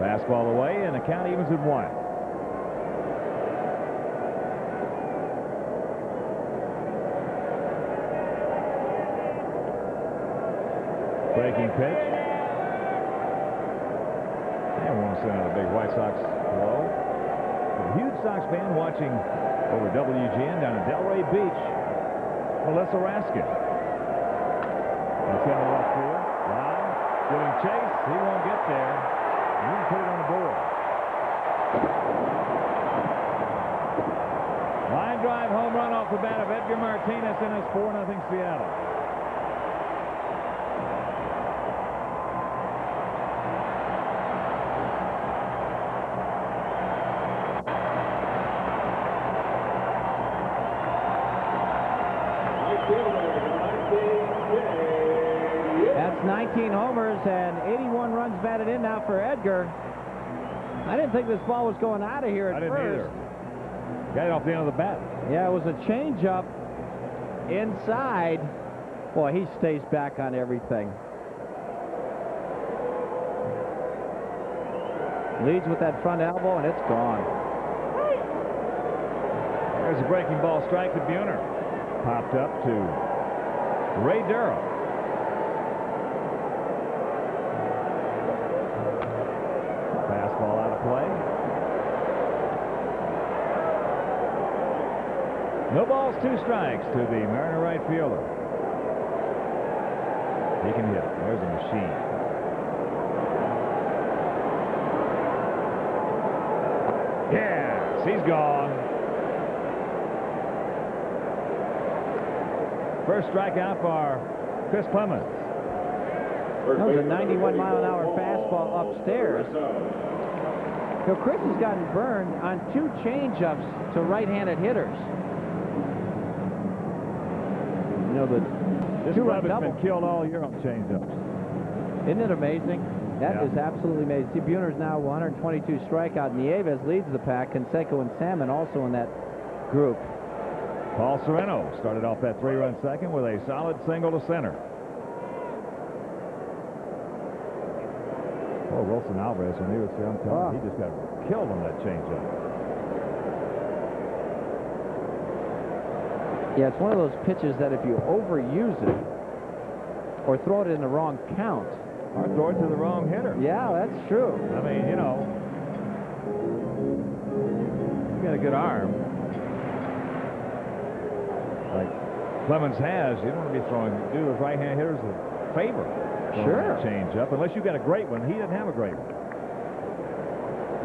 Fastball away, and the count evens at 1. Breaking pitch. And we'll send out a big White Sox hello. A huge Sox fan watching over WGN down at Delray Beach. Melissa Raskin. That's in the left field. Line. Giving chase. He won't get there. He can put it on the board. Line drive home run off the bat of Edgar Martínez, and it's 4-0 Seattle. That's 19 homers and 81 runs batted in now for Edgar. I didn't think this ball was going out of here at I didn't first. either. Got it off the end of the bat. Yeah, it was a changeup inside. Boy, he stays back on everything. Leads with that front elbow, and it's gone. There's a breaking ball strike to Buhner. Popped up to Ray Durham. Fastball out of play. No balls, 2 strikes to the Mariner right fielder. He can hit. There's a machine. Yes, he's gone. First strikeout for Chris Clemens. That was a 91-mile-an-hour fastball upstairs. So Chris has gotten burned on 2 changeups to right-handed hitters. You know, This club has been killed all year on changeups. Isn't it amazing? That is absolutely amazing. See, Buhner's now 122 strikeout. Nieves leads the pack. Canseco and Salmon also in that group. Paul Sereno started off that 3-run second with a solid single to center. Oh, Wilson Alvarez, when he was here, I'm telling you, he just got killed on that changeup. Yeah, it's one of those pitches that if you overuse it or throw it in the wrong count. Or throw it to the wrong hitter. Yeah, that's true. I mean, you know, you got a good arm. Like Clemens has, you don't want to be do those right-hand hitters a favor. Sure. Change up, unless you've got a great one. He doesn't have a great one.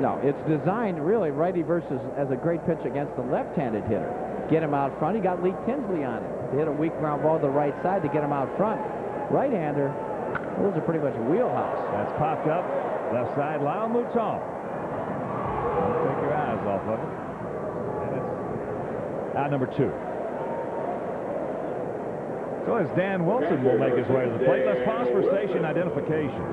No, it's designed really righty versus as a great pitch against the left-handed hitter. Get him out front. He got Lee Tinsley on it. They hit a weak ground ball to the right side to get him out front. Right-hander, those are pretty much a wheelhouse. That's popped up. Left side, Lyle Mouton. Don't take your eyes off of it. And it's out number 2. So as Dan Wilson will make his way to the plate, let's pause for station identification.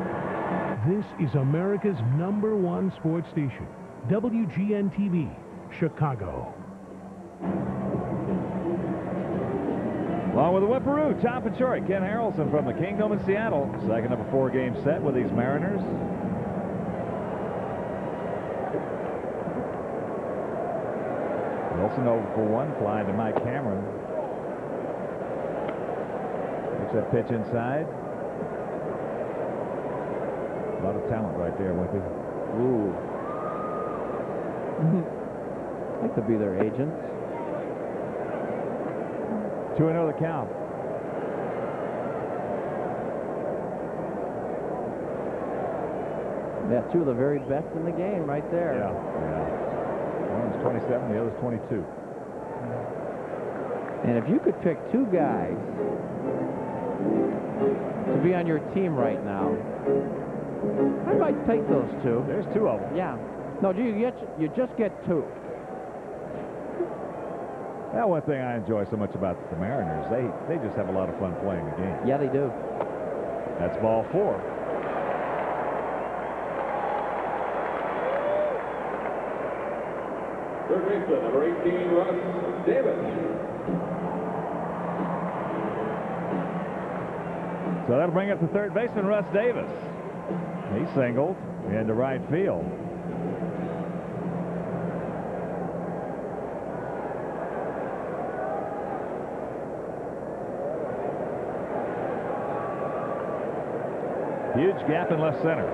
This is America's #1 sports station, WGN-TV, Chicago. Along with the Whipperoo, Tom Paciorek, Ken Harrelson from the Kingdom in Seattle. Second of a 4-game set with these Mariners. Wilson over for 1, flying to Mike Cameron. Makes that pitch inside. A lot of talent right there, Wimpy. Ooh. I'd like to be their agent. 2-0 the count. Yeah, 2 of the very best in the game right there. Yeah. One's 27, the other's 22. And if you could pick 2 guys to be on your team right now, I might take those 2. There's 2 of them. Yeah. No, you just get 2. Now, one thing I enjoy so much about the Mariners, they just have a lot of fun playing the game. Yeah, they do. That's ball 4. Third baseman, number 18, Russ Davis. So that'll bring up the third baseman, Russ Davis. He singled into right field. Huge gap in left center.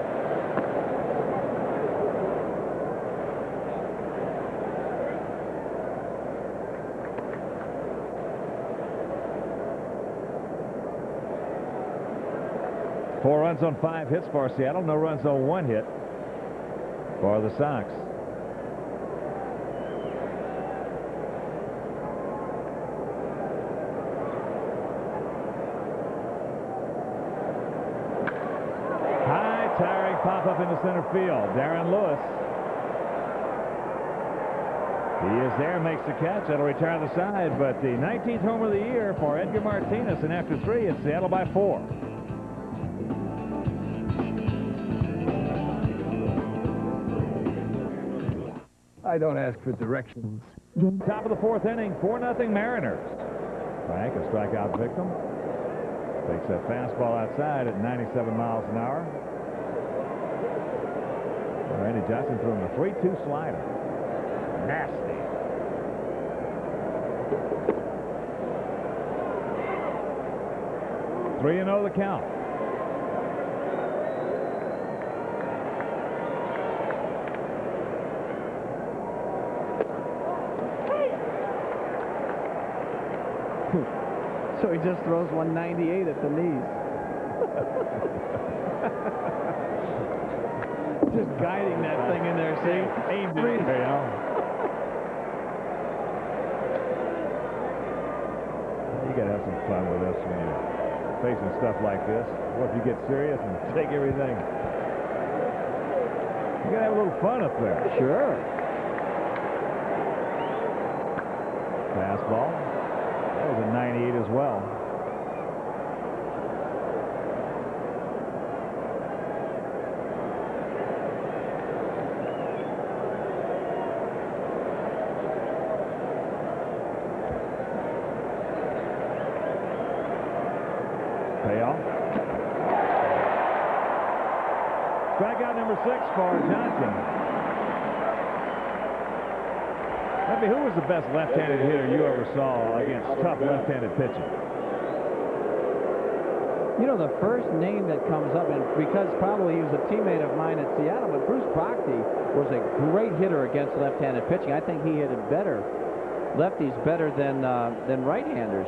Four runs on 5 hits for Seattle. No runs on 1 hit for the Sox. High towering pop up into center field. Darren Lewis. He is there, makes the catch. That'll retire the side, but the 19th home of the year for Edgar Martínez, and after 3, it's Seattle by 4. I don't ask for directions. Top of the 4th inning, 4-0 Mariners. Frank, a strikeout victim. Takes that fastball outside at 97 miles an hour. Randy Johnson threw him a 3-2 slider. Nasty. Three and 0 the count. So he just throws 198 at the knees. Just guiding that thing in there, see? Aimed it, you know. You got to have some fun with this when you're facing stuff like this. What if you get serious and take everything? You got to have a little fun up there. Sure. Fastball. That was a 98 as well. Payoff. Strikeout number 6 for Johnson. Who was the best left-handed hitter you ever saw against tough left-handed pitching? You know, the first name that comes up, and because probably he was a teammate of mine at Seattle, but Bruce Procty was a great hitter against left-handed pitching. I think he hit it better, lefties better than right-handers.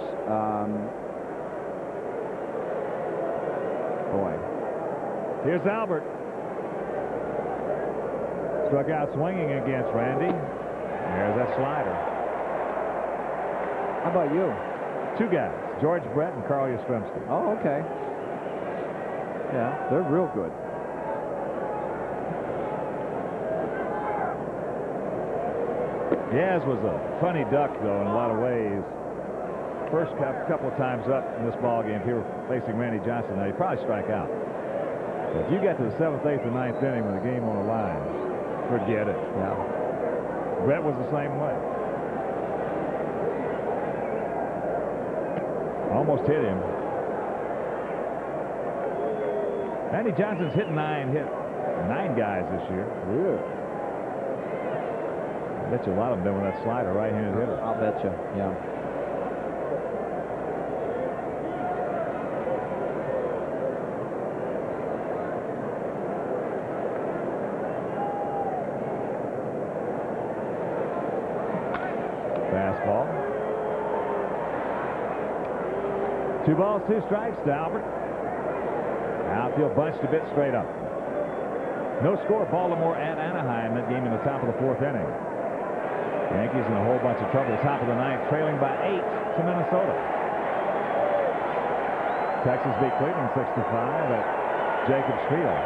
Boy. Here's Albert. Struck out swinging against Randy. There's that slider. How about you? 2 guys, George Brett and Carl Yastrzemski. Oh, okay. Yeah, they're real good. Yaz was a funny duck, though, in a lot of ways. First couple of times up in this ball game, if you were facing Randy Johnson, now he'd probably strike out. But if you got to the 7th, 8th, and 9th inning with the game on the line, forget it. Yeah. Brett was the same way. Almost hit him. Randy Johnson's hit 9 guys this year. Yeah. I bet you a lot of them done with that slider, right-handed hitter. I'll bet you, yeah. Fastball. 2 balls, 2 strikes to Albert. Outfield bunched a bit straight up. No score, Baltimore at Anaheim. That game in the top of the 4th inning. Yankees in a whole bunch of trouble. Top of the 9th, trailing by 8 to Minnesota. Texas beat Cleveland 6-5 at Jacobs Field.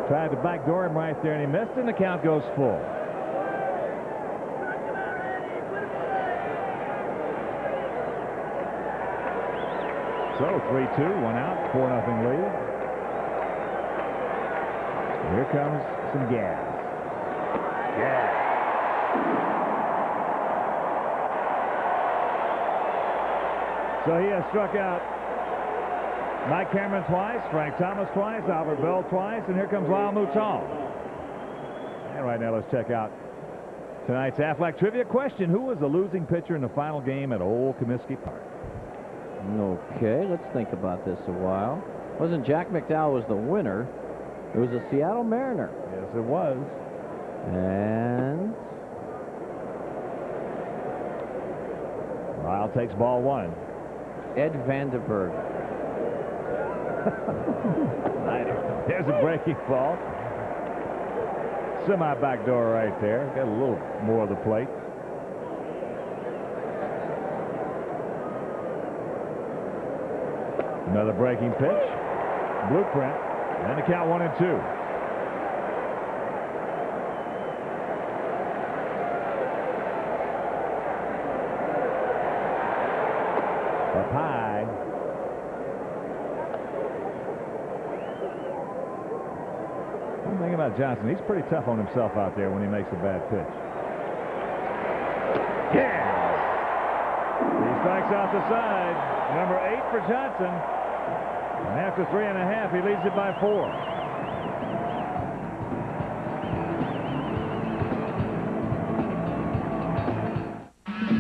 Tried to backdoor him right there, and he missed, and the count goes full. So 3-2, 1 out, 4-0 lead. Here comes some gas. Yeah. So he has struck out Mike Cameron twice, Frank Thomas twice, Albert Bell twice, and here comes Lyle Mouton. And right now let's check out tonight's Aflac Trivia question. Who was the losing pitcher in the final game at Old Comiskey Park? Okay, let's think about this a while. Wasn't Jack McDowell was the winner. It was a Seattle Mariner. Yes, it was. And Lyle takes ball 1. Ed Vandenberg. There's a breaking ball. Semi-backdoor right there. Got a little more of the plate. Another breaking pitch. Blueprint. And the count 1-2. Up high. One thing about Johnson, he's pretty tough on himself out there when he makes a bad pitch. Yeah! He strikes out the side. Number 8 for Johnson. And after 3.5, he leads it by 4.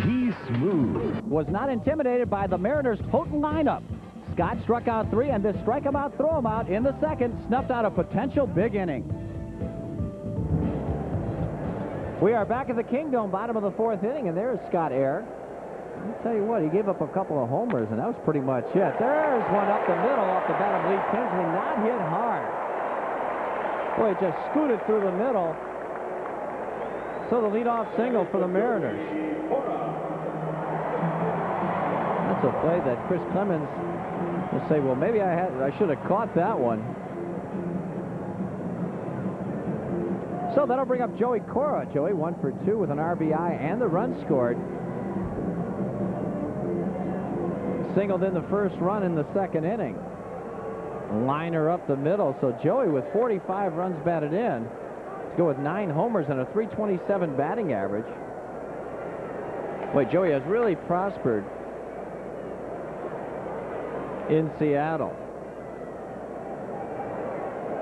He's smooth. Was not intimidated by the Mariners' potent lineup. Scott struck out 3, and this strike him out, throw him out in the second snuffed out a potential big inning. We are back at the Kingdome, bottom of the 4th inning, and there's Scott Air. I'll tell you what, he gave up a couple of homers, and that was pretty much it. There's one up the middle off the bat of Lee Tinsley, not hit hard. Boy, it just scooted through the middle. So the leadoff single for the Mariners. That's a play that Chris Clemens will say, well, maybe I should have caught that one. So that'll bring up Joey Cora. Joey 1 for 2 with an RBI and the run scored. Singled in the first run in the second inning. Liner up the middle. So Joey with 45 runs batted in. To go with 9 homers and a .327 batting average. Boy, Joey has really prospered in Seattle.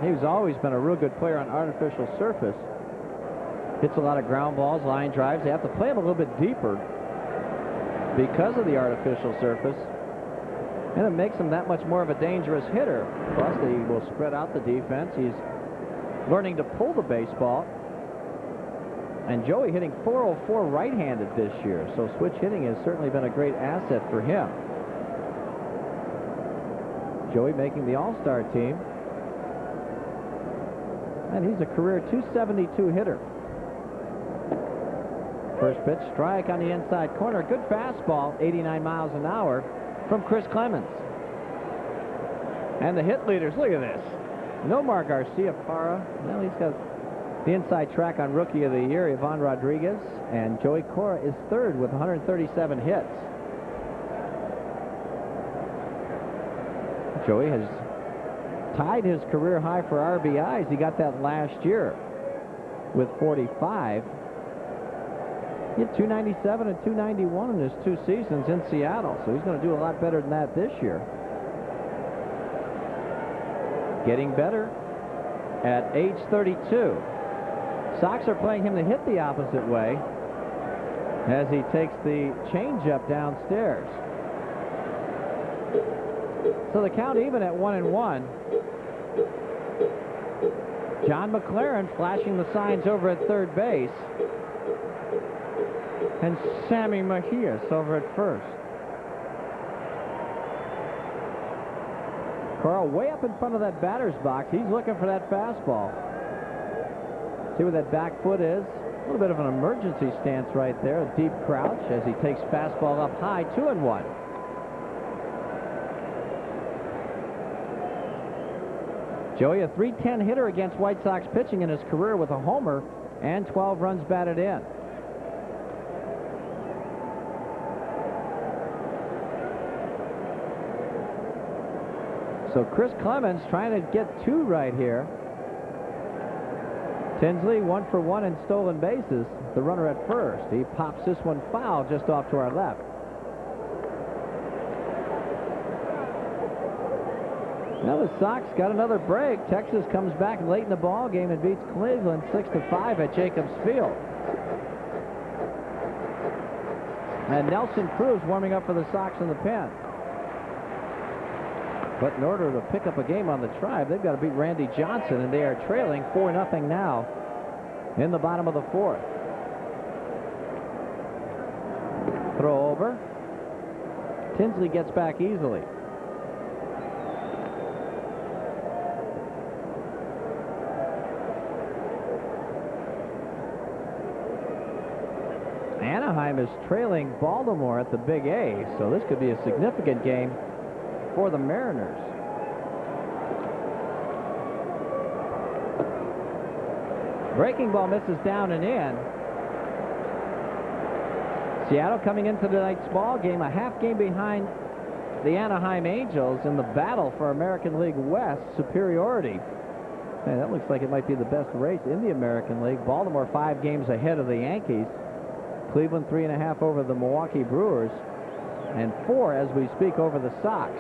He's always been a real good player on artificial surface. Hits a lot of ground balls, line drives. They have to play him a little bit deeper because of the artificial surface. And it makes him that much more of a dangerous hitter. Plus, he will spread out the defense. He's learning to pull the baseball. And Joey hitting .404 right-handed this year. So switch hitting has certainly been a great asset for him. Joey making the All-Star team. And he's a career .272 hitter. First pitch, strike on the inside corner. Good fastball, 89 miles an hour from Chris Clemens. And the hit leaders, look at this. Nomar Garcia-Parra. Well, he's got the inside track on Rookie of the Year, Ivan Rodriguez. And Joey Cora is 3rd with 137 hits. Joey has tied his career high for RBIs. He got that last year with 45. He had 297 and 291 in his 2 seasons in Seattle, so he's going to do a lot better than that this year. Getting better at age 32. Sox are playing him to hit the opposite way as he takes the changeup downstairs. So the count even at 1-1. John McLaren flashing the signs over at third base. And Sammy Mejias over at first. Carl way up in front of that batter's box. He's looking for that fastball. See where that back foot is? A little bit of an emergency stance right there. A deep crouch as he takes fastball up high. 2-1. Joey, a .310 hitter against White Sox pitching in his career with a homer and 12 runs batted in. So Chris Clemens trying to get 2 right here. Tinsley 1 for 1 in stolen bases. The runner at first. He pops this one foul just off to our left. Now the Sox got another break. Texas comes back late in the ball game and beats Cleveland 6-5 at Jacobs Field. And Nelson Cruz warming up for the Sox in the pen. But in order to pick up a game on the Tribe, they've got to beat Randy Johnson, and they are trailing 4-0 now in the bottom of the 4th. Throw over. Tinsley gets back easily. Anaheim is trailing Baltimore at the Big A, so this could be a significant game for the Mariners. Breaking ball misses down and in. Seattle coming into tonight's ball game a half game behind the Anaheim Angels in the battle for American League West superiority. Hey, that looks like it might be the best race in the American League. Baltimore 5 games ahead of the Yankees. Cleveland 3.5 over the Milwaukee Brewers, and 4 as we speak over the Sox.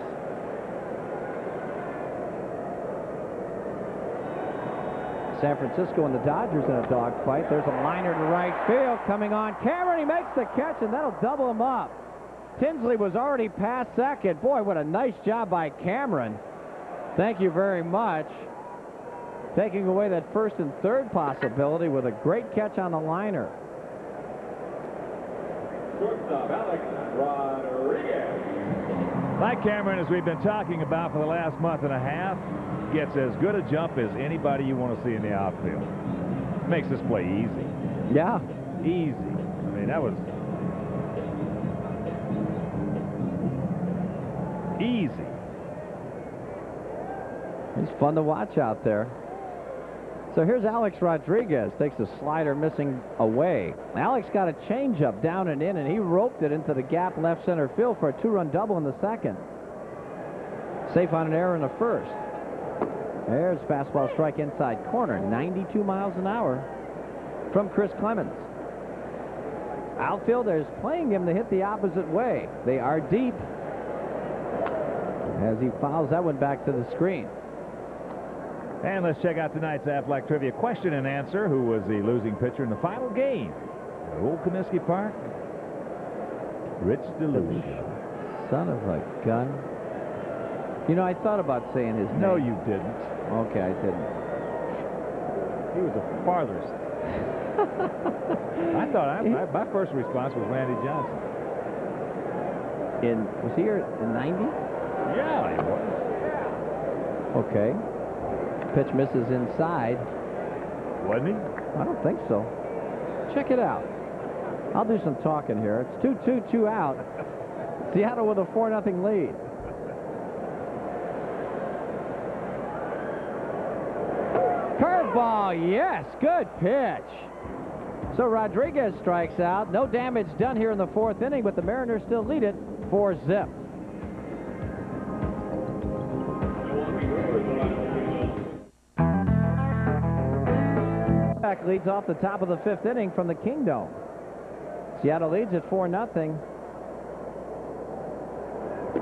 San Francisco and the Dodgers in a dogfight. There's a liner to right field coming on. Cameron, he makes the catch, and that'll double him up. Tinsley was already past second. Boy, what a nice job by Cameron. Thank you very much. Taking away that first and third possibility with a great catch on the liner. Shortstop, Alex Rodriguez. Like Cameron, as we've been talking about for the last month and a half, gets as good a jump as anybody you want to see in the outfield. Makes this play easy. Yeah. Easy. I mean, that was easy. He's fun to watch out there. So here's Alex Rodriguez. Takes a slider missing away. Alex got a changeup down and in, and he roped it into the gap left center field for a 2-run double in the second. Safe on an error in the first. There's fastball strike inside corner. 92 miles an hour from Chris Clemens. Outfielders playing him to hit the opposite way. They are deep as he fouls that one back to the screen. And let's check out tonight's Aflac Trivia question and answer. Who was the losing pitcher in the final game at Old Comiskey Park? Rich DeLucia. Son of a gun. You know, I thought about saying his name. No, you didn't. Okay, I didn't. He was the farthest. I thought my first response was Randy Johnson. Was he here in 90? Yeah, he was. Okay. Pitch misses inside. Wasn't he? I don't think so. Check it out. I'll do some talking here. It's 2-2, 2 out. Seattle with a 4-0 lead. Curveball, yes, good pitch. So Rodriguez strikes out. No damage done here in the 4th inning, but the Mariners still lead it 4-0. Leads off the top of the 5th inning from the Kingdome. Seattle leads at 4-0.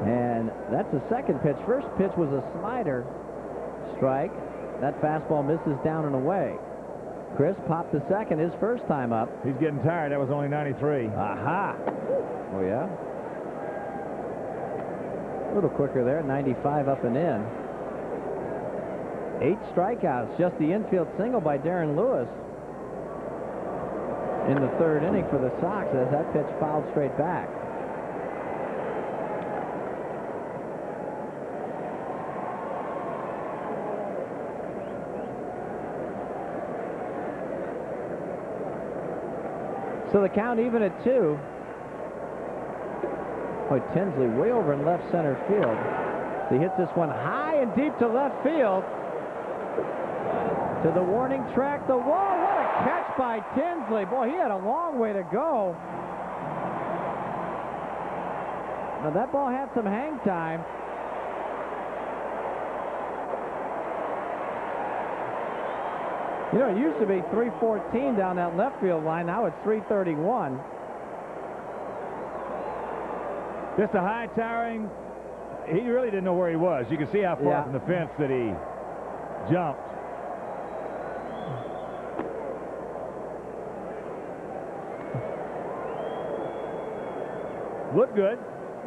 And that's the second pitch. First pitch was a slider strike. That fastball misses down and away. Chris popped the second his first time up. He's getting tired. That was only 93. Aha. Oh, yeah? A little quicker there. 95 up and in. 8 strikeouts. Just the infield single by Darren Lewis in the 3rd inning for the Sox as that pitch fouled straight back. So the count even at 2. Boy, Tinsley way over in left center field. He hits this one high and deep to left field. To the warning track, the wall. What a catch by Tinsley. Boy, he had a long way to go. Now, that ball had some hang time. You know, it used to be 314 down that left field line. Now it's 331. Just a high towering. He really didn't know where he was. You can see how far from the fence that he jumped. Looked good.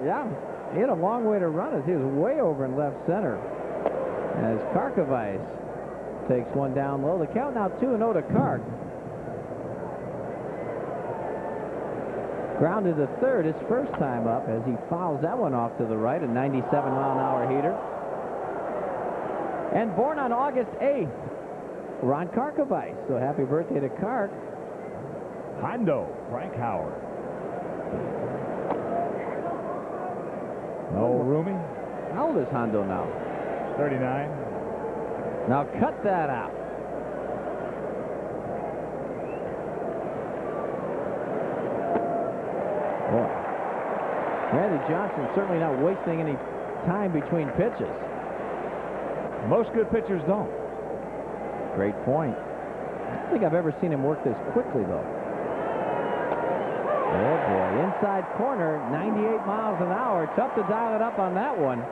Yeah, he had a long way to run as he was way over in left center. As Karkovice takes one down low. The count now 2-0 to Kark. Grounded to third his first time up as he fouls that one off to the right, a 97-mile-an-hour heater. And born on August 8th, Ron Karkovice. So happy birthday to Kark. Hondo, Frank Howard. No Roomy. How old is Hondo now? 39. Now cut that out. Boy, Randy Johnson certainly not wasting any time between pitches. Most good pitchers don't. Great point. I don't think I've ever seen him work this quickly, though. Oh, boy. Inside corner, 98 miles an hour. Tough to dial it up on that one.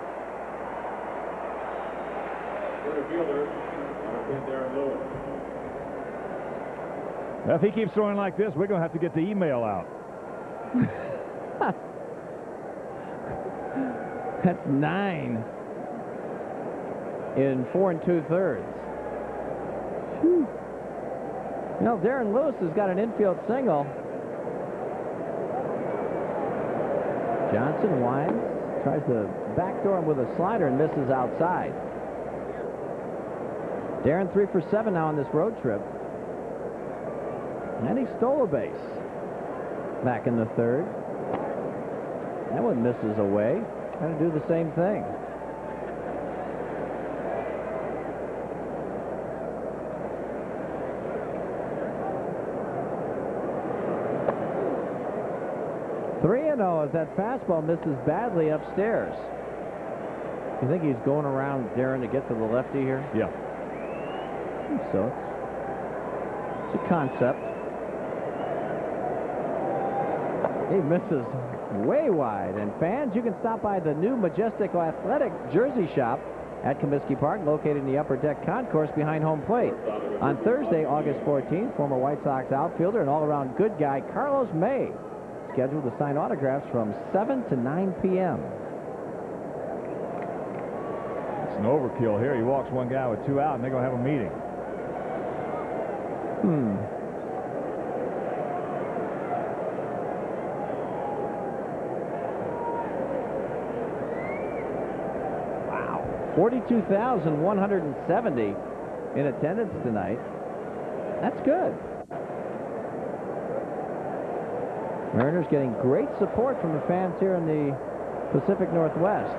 If he keeps throwing like this, we're going to have to get the email out. That's 9 in 4 2/3. Whew. Well, Darren Lewis has got an infield single. Johnson winds, tries to backdoor him with a slider and misses outside. Darren 3 for 7 now on this road trip. And he stole a base. Back in the third. That one misses away. Trying to do the same thing. Three-0 as that fastball misses badly upstairs. You think he's going around Darren to get to the lefty here? Yeah. I think so. It's a concept. He misses way wide. And fans, you can stop by the new Majestic Athletic Jersey Shop at Comiskey Park, located in the upper deck concourse behind home plate. On Thursday, August 14th, former White Sox outfielder and all-around good guy Carlos May scheduled to sign autographs from 7 to 9 p.m. It's an overkill here. He walks one guy with 2 out, and they're going to have a meeting. Wow. 42,170 in attendance tonight. That's good. Mariners getting great support from the fans here in the Pacific Northwest.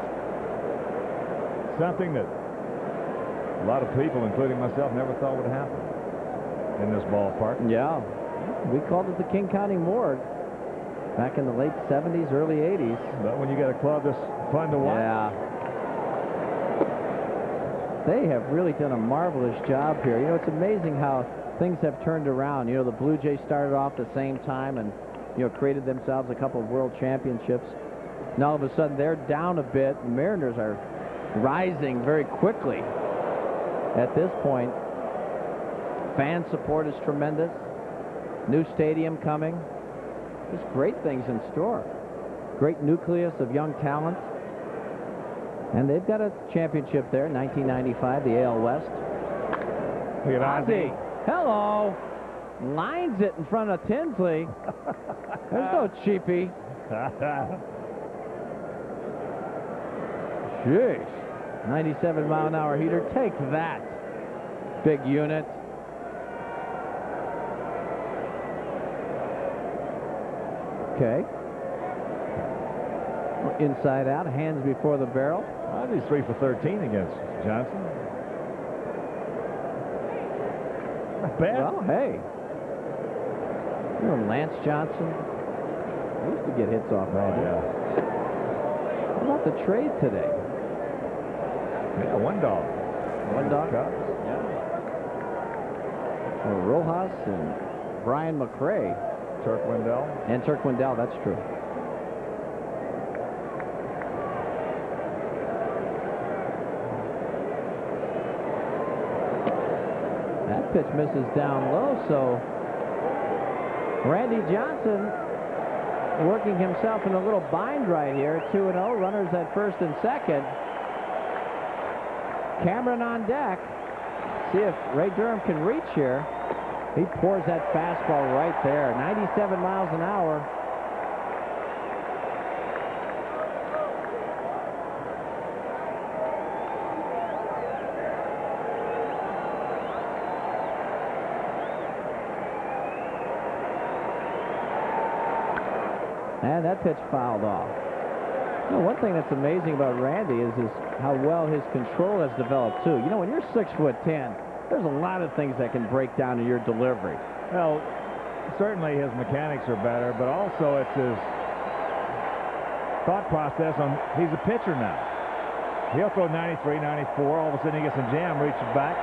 Something that a lot of people, including myself, never thought would happen in this ballpark. Yeah. We called it the King County Morgue back in the late 70s, early 80s. But when you got a club this fun to watch. Yeah. They have really done a marvelous job here. You know, it's amazing how things have turned around. You know, the Blue Jays started off the same time and, you know, created themselves a couple of world championships. Now all of a sudden they're down a bit. The Mariners are rising very quickly at this point. Fan support is tremendous. New stadium coming. Just great things in store. Great nucleus of young talent. And they've got a championship there, 1995, the AL West. Look at Ozzie. Hello. Lines it in front of Tinsley. There's no cheapie. Jeez. 97-mile-an-hour heater. Take that, big unit. Okay. Inside out, hands before the barrel. Well, he's 3 for 13 against Johnson. bet. Well, hey. Remember Lance Johnson? He used to get hits off Randy. Yeah. How about the trade today? Yeah, one dog. One dog? Cubs. Yeah. Well, Rojas and Brian McRae. Turk Wendell. And Turk Wendell, that's true. That pitch misses down low, so Randy Johnson working himself in a little bind right here. 2-0, runners at first and second. Cameron on deck. See if Ray Durham can reach here. He pours that fastball right there. 97 miles an hour. And that pitch fouled off. You know, one thing that's amazing about Randy is how well his control has developed, too. You know, when you're 6'10", there's a lot of things that can break down in your delivery. Well, certainly his mechanics are better, but also it's his thought process on he's a pitcher now. He'll throw 93, 94. All of a sudden he gets a jam, reaches back.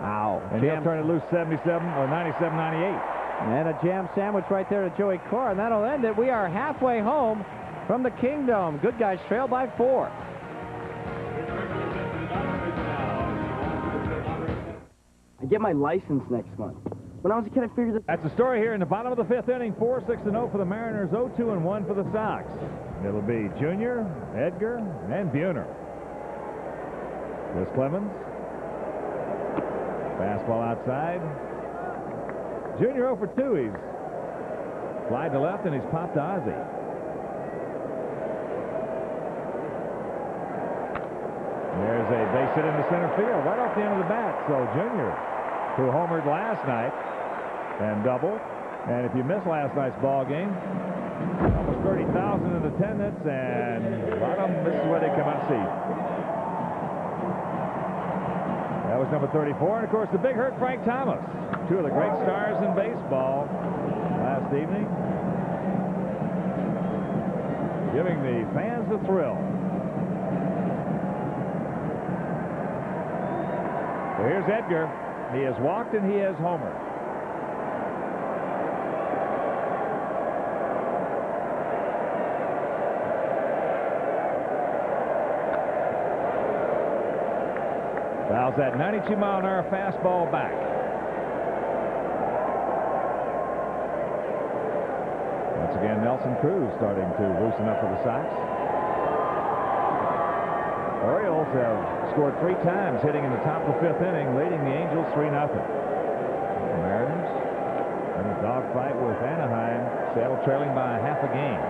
Ow. And he'll turn it loose 77 or 97, 98. And a jam sandwich right there to Joey Cora, and that'll end it. We are halfway home from the Kingdom. Good guys trail by 4. I get my license next month. When I was a kid, I figured that... That's the story here in the bottom of the 5th inning. 4-6-0 for the Mariners, 0-2-1 for the Sox. It'll be Jr., Edgar, and Buhner. Chris Clemens. Fastball outside. Jr. 0 for 2. He's flied to left, and he's popped to Ozzie. There's a base hit into center field right off the end of the bat. So Jr., who homered last night and doubled. And if you missed last night's ball game, almost 30,000 in attendance, and a lot of them, this is where they come out to see. That was number 34. And, of course, the big hurt Frank Thomas. Two of the great stars in baseball last evening. Giving the fans the thrill. So here's Edgar. He has walked and he has homered. Fouls that 92-mile-an-hour fastball back. Once again, Nelson Cruz starting to loosen up for the Sox. Orioles have scored 3 times, hitting in the top of the 5th inning, leading the Angels 3-0. The Mariners in a dogfight with Anaheim, Seattle trailing by half a game.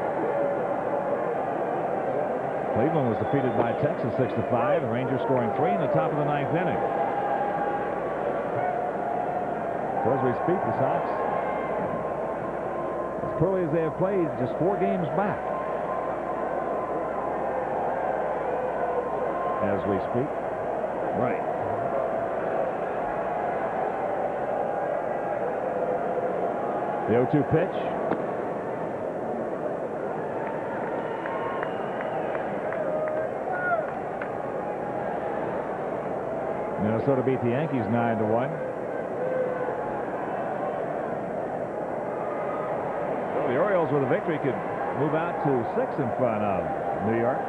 Cleveland was defeated by Texas 6-5. The Rangers scoring 3 in the top of the 9th inning. So as we speak, the Sox, as poorly as they have played, just 4 games back. As we speak. Right. The 0-2 pitch. Minnesota beat the Yankees 9-1. So the Orioles with a victory could move out to 6 in front of New York.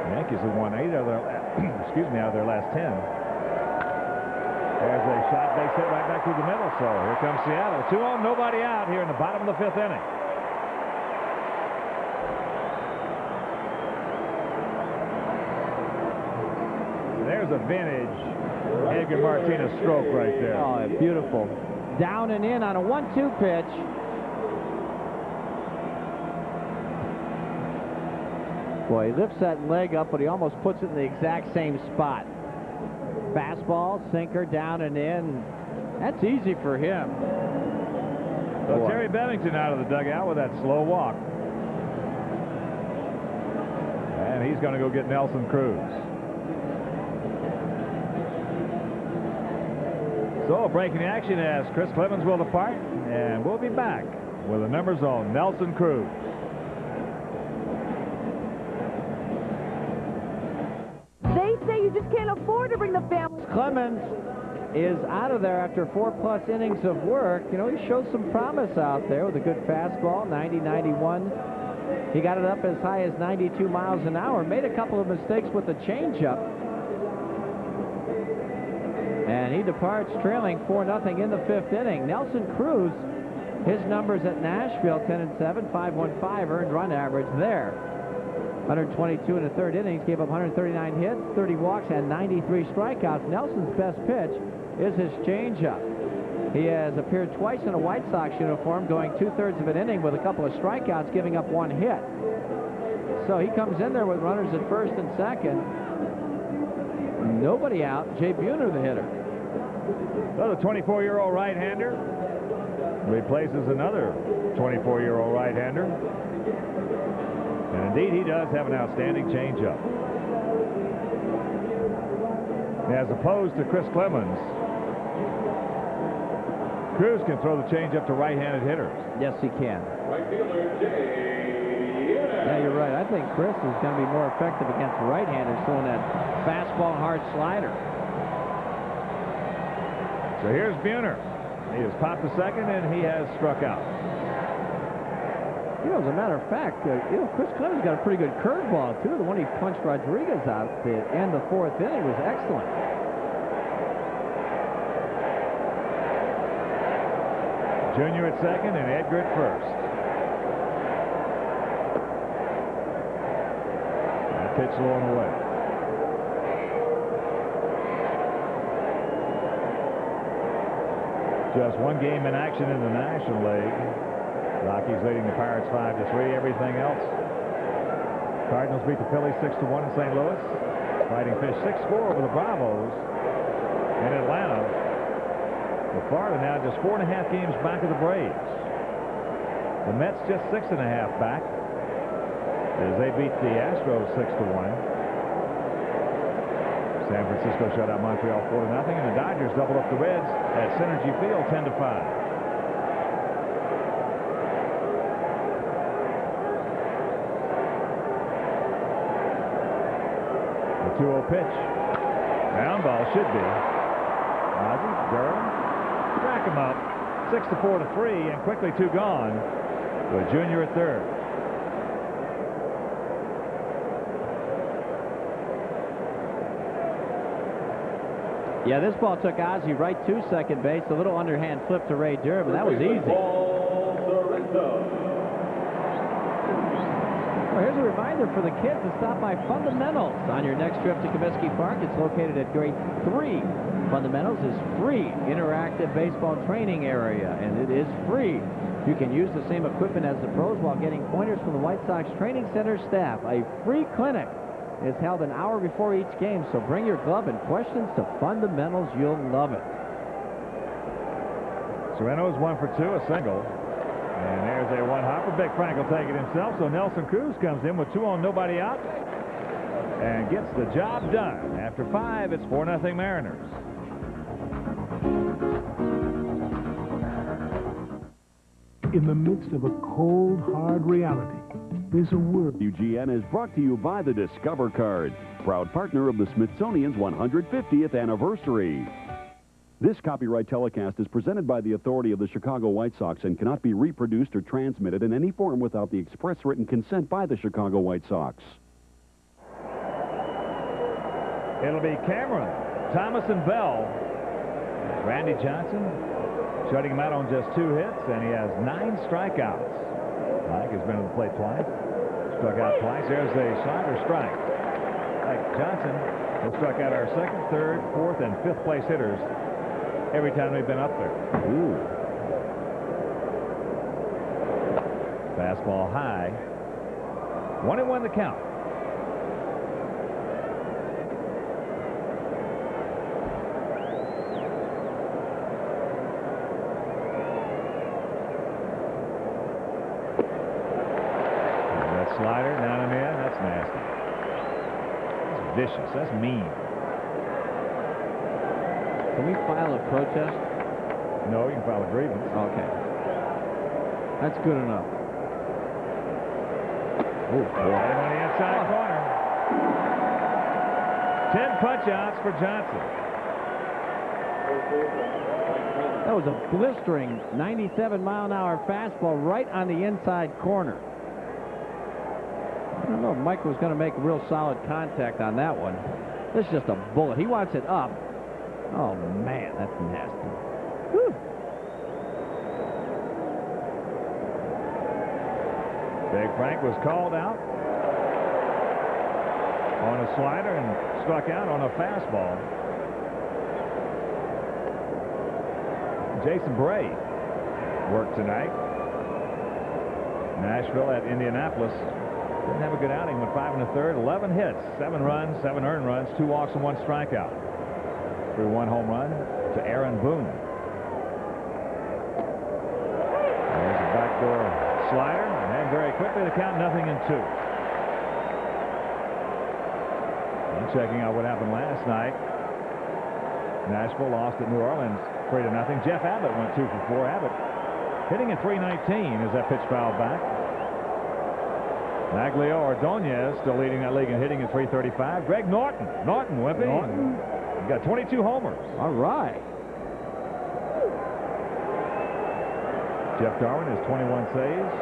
The Yankees have won 8 of their out of their last 10. There's a shot base hit right back through the middle. So here comes Seattle. 2 on, nobody out here in the bottom of the 5th inning. There's a vintage Edgar Martínez stroke right there. Oh, beautiful. Down and in on a 1-2 pitch. Boy, he lifts that leg up, but he almost puts it in the exact same spot. Fastball, sinker, down and in. That's easy for him. So Terry Bennington out of the dugout with that slow walk. And he's going to go get Nelson Cruz. So breaking action as Chris Clemens will depart, and we'll be back with the members on Nelson Cruz. They say you just can't afford to bring the family. Clemens is out of there after 4+ innings of work. You know, he showed some promise out there with a good fastball, 90-91. He got it up as high as 92 miles an hour. Made a couple of mistakes with the changeup. And he departs trailing 4-0 in the 5th inning. Nelson Cruz, his numbers at Nashville, 10-7, 5.15 earned run average there. 122 in the 3rd innings, gave up 139 hits, 30 walks, and 93 strikeouts. Nelson's best pitch is his changeup. He has appeared twice in a White Sox uniform, going 2/3 of an inning with a couple of strikeouts, giving up 1 hit. So he comes in there with runners at 1st and 2nd. Nobody out. Jay Buhner, the hitter. Well, the 24-year-old right-hander replaces another 24-year-old right-hander. And indeed, he does have an outstanding changeup. As opposed to Chris Clemens, Cruz can throw the changeup to right-handed hitters. Yes, he can. Right fielder, Jay. Yeah, you're right. I think Chris is going to be more effective against right-handers throwing that fastball hard slider. So here's Buhner. He has popped the second, and he has struck out. You know, as a matter of fact, Chris Clemens got a pretty good curveball, too. The one he punched Rodriguez out at the end of the 4th inning was excellent. Junior at second and Edgar at first. That pitch low and away. Just one game in action in the National League. Rockies leading the Pirates 5-3. Everything else. Cardinals beat the Phillies 6-1 in St. Louis. Fighting Fish 6-4 over the Bravos in Atlanta. With Florida now just 4.5 games back of the Braves. The Mets just 6.5 back as they beat the Astros 6-1. San Francisco shut out Montreal 4-0, and the Dodgers doubled up the Reds at Synergy Field 10-5. The 2-0 pitch. Ground ball should be. Ozzie, Durham. Rack him up. 6-4 to 3, and quickly 2 gone with Junior at third. Yeah, this ball took Ozzie right to second base. A little underhand flip to Ray Durham, but that was easy. Well, here's a reminder for the kids to stop by Fundamentals on your next trip to Comiskey Park. It's located at grade 3. Fundamentals is free interactive baseball training area, and it is free. You can use the same equipment as the pros while getting pointers from the White Sox Training Center staff. A free clinic is held an hour before each game, so bring your glove and questions to Fundamentals. You'll love it. Sereno's 1 for 2, a single. And there's a one-hopper. Big Frank will take it himself, so Nelson Cruz comes in with 2 on, nobody out, and gets the job done. After 5, it's 4-0 Mariners. In the midst of a cold, hard reality, there's a word. WGN is brought to you by the Discover Card, proud partner of the Smithsonian's 150th anniversary. This copyright telecast is presented by the authority of the Chicago White Sox and cannot be reproduced or transmitted in any form without the express written consent by the Chicago White Sox. It'll be Cameron, Thomas, and Bell. Randy Johnson shutting him out on just 2 hits, and he has 9 strikeouts. Mike has been to the plate twice. Struck out twice. There's a slider strike. Like Johnson has struck out our 2nd, 3rd, 4th, and 5th place hitters every time they've been up there. Ooh. Fastball high. 1-1 the count. Slider down and in. That's nasty. That's vicious. That's mean. Can we file a protest? No, you can file a grievance. Okay. That's good enough. Ooh, right on the inside corner. 10 punch-outs for Johnson. That was a blistering 97-mile-an-hour fastball right on the inside corner. I don't know if Mike was going to make real solid contact on that one. This is just a bullet. He wants it up. Oh, man, that's nasty. Whew. Big Frank was called out on a slider and struck out on a fastball. Jason Bray worked tonight. Nashville at Indianapolis. Didn't have a good outing. Went 5 1/3, 11 hits, 7 runs, 7 earned runs, 2 walks and 1 strikeout. Threw 1 home run to Aaron Boone. There's a backdoor slider, and very quickly the count 0-2. I'm checking out what happened last night. Nashville lost at New Orleans 3-0. Jeff Abbott went 2 for 4. Abbott hitting at .319 as that pitch fouled back. Maglio Ordonez still leading that league in hitting at .335. Greg Norton. Wimpy. Norton. He got 22 homers. All right. Jeff Darwin has 21 saves.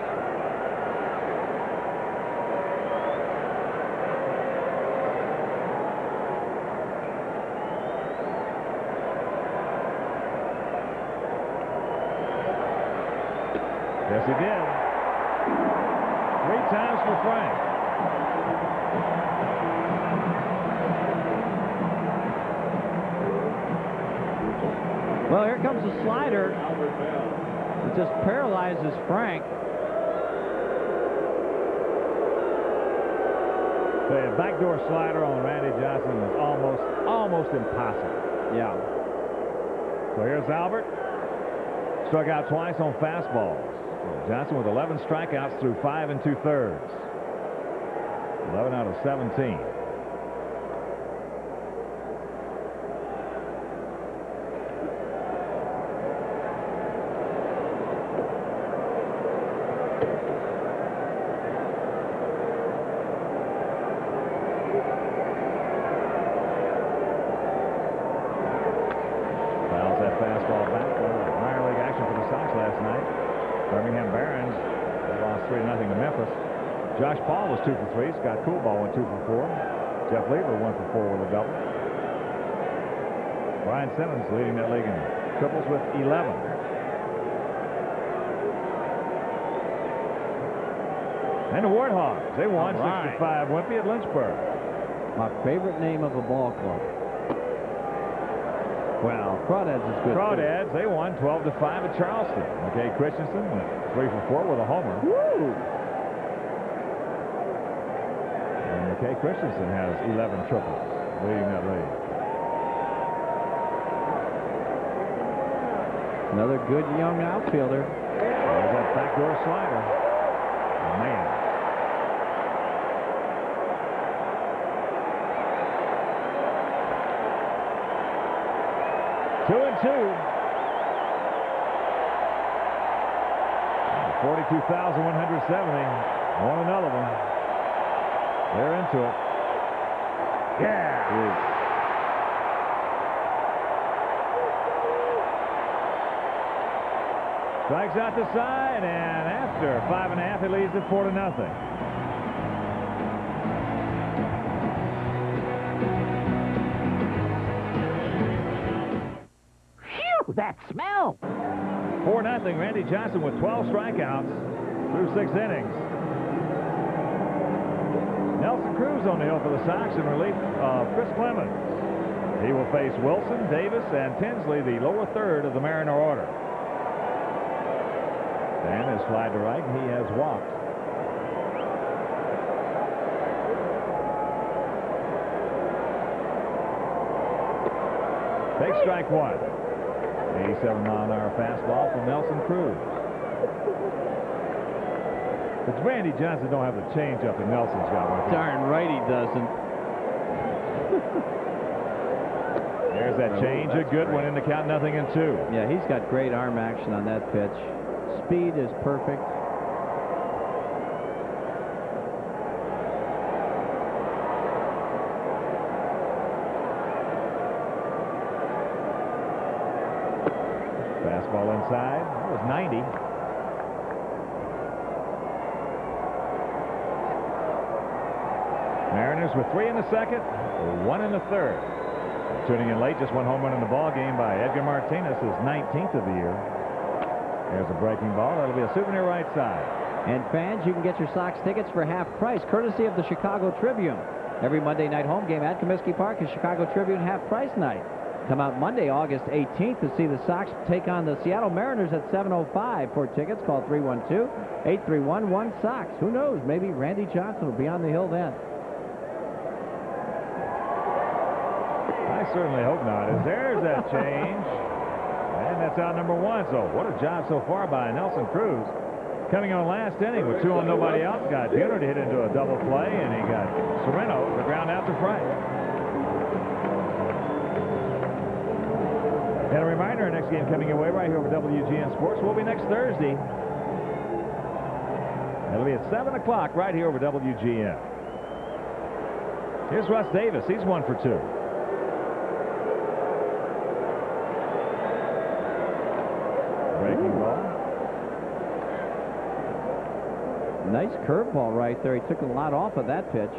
Yes, he did. 3 times for Frank. Well, here comes the slider. It just paralyzes Frank. The backdoor slider on Randy Johnson is almost impossible. Yeah. So here's Albert. Struck out twice on fastballs. Johnson with 11 strikeouts through 5 2/3. 11 out of 17. Fouls that fastball back. Minor league action for the Sox last night. Birmingham Barons, they lost 3-0 to Memphis. Josh Paul was 2 for 3. Scott Coolball went 2 for 4. Jeff Lever 1 for 4 with a double. Brian Simmons leading that league in triples with 11. And the Warthogs, they won 6-5 Wimpy at Lynchburg. My favorite name of a ball club. Well, Crawdads is good. Crawdads, they won 12-5 at Charleston. McKay Christensen went 3 for 4 with a homer. Woo! And McKay Christensen has 11 triples, leading that league. Another good young outfielder. There's that backdoor slider. Oh, man. Two and 2. 42,170. Want another one. They're into it. Yeah. Strikes out the side, and after 5.5, he leads it 4-0. Phew, that smell. 4-0. Randy Johnson with 12 strikeouts through 6 innings. Nelson Cruz on the hill for the Sox in relief of Chris Clemens. He will face Wilson, Davis, and Tinsley, the lower third of the Mariner order. And his slide to right, and he has walked. Take strike 1. 87-mile-an-hour fastball from Nelson Cruz. But Randy Johnson don't have the changeup that Nelson's got. Darn right he doesn't. There's that change a good one in the count 0-2. Yeah, he's got great arm action on that pitch. Speed is perfect. Fastball inside. That was 90. Mariners with 3 in the second, 1 in the third. Tuning in late, just one home run in the ball game by Edgar Martínez, his 19th of the year. There's a breaking ball. That'll be a souvenir right side. And fans, you can get your Sox tickets for half price, courtesy of the Chicago Tribune. Every Monday night home game at Comiskey Park is Chicago Tribune half price night. Come out Monday, August 18th to see the Sox take on the Seattle Mariners at 7:05. For tickets, call 312-831-1-SOX. Who knows? Maybe Randy Johnson will be on the hill then. I certainly hope not, as there's that change. And that's out number 1. So what a job so far by Nelson Cruz. Coming on last inning with 2 on, nobody else. Got Buhner to hit into a double play, and he got Sereno to ground out to Frank. And a reminder, our next game coming your way right here over WGN Sports will be next Thursday. It'll be at 7 o'clock right here over WGN. Here's Russ Davis. He's 1 for 2. Breaking ball. Nice curveball right there. He took a lot off of that pitch.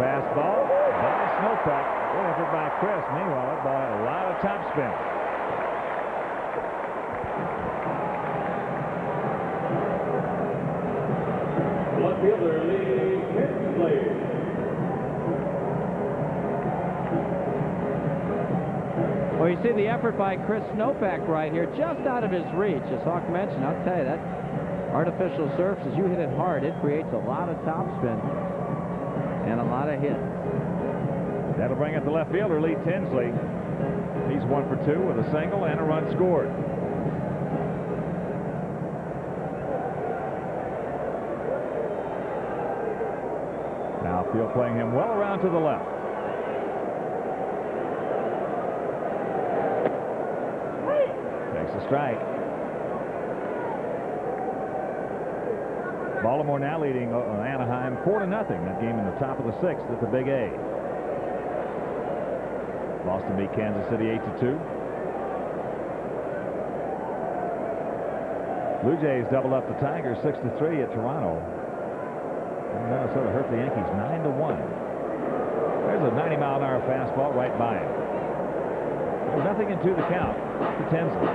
Fastball by Snowpack. Good effort by Chris. Meanwhile, that ball had a lot of top spin. Left fielder Lee Tinsley. Well, you see the effort by Chris Snowpack right here, just out of his reach. As Hawk mentioned, I'll tell you, that artificial surface, as you hit it hard, it creates a lot of topspin and a lot of hits. That'll bring up the left fielder, Lee Tinsley. He's 1 for 2 with a single and a run scored. Now field playing him well around to the left. Takes a strike. Baltimore now leading Anaheim 4-0. That game in the top of the 6th at the Big A. Boston beat Kansas City 8-2. Blue Jays doubled up the Tigers 6-3 at Toronto. And Minnesota hurt the Yankees 9-1. There's a 90-mile-an-hour fastball right by him. There's nothing into the count to Tinsley.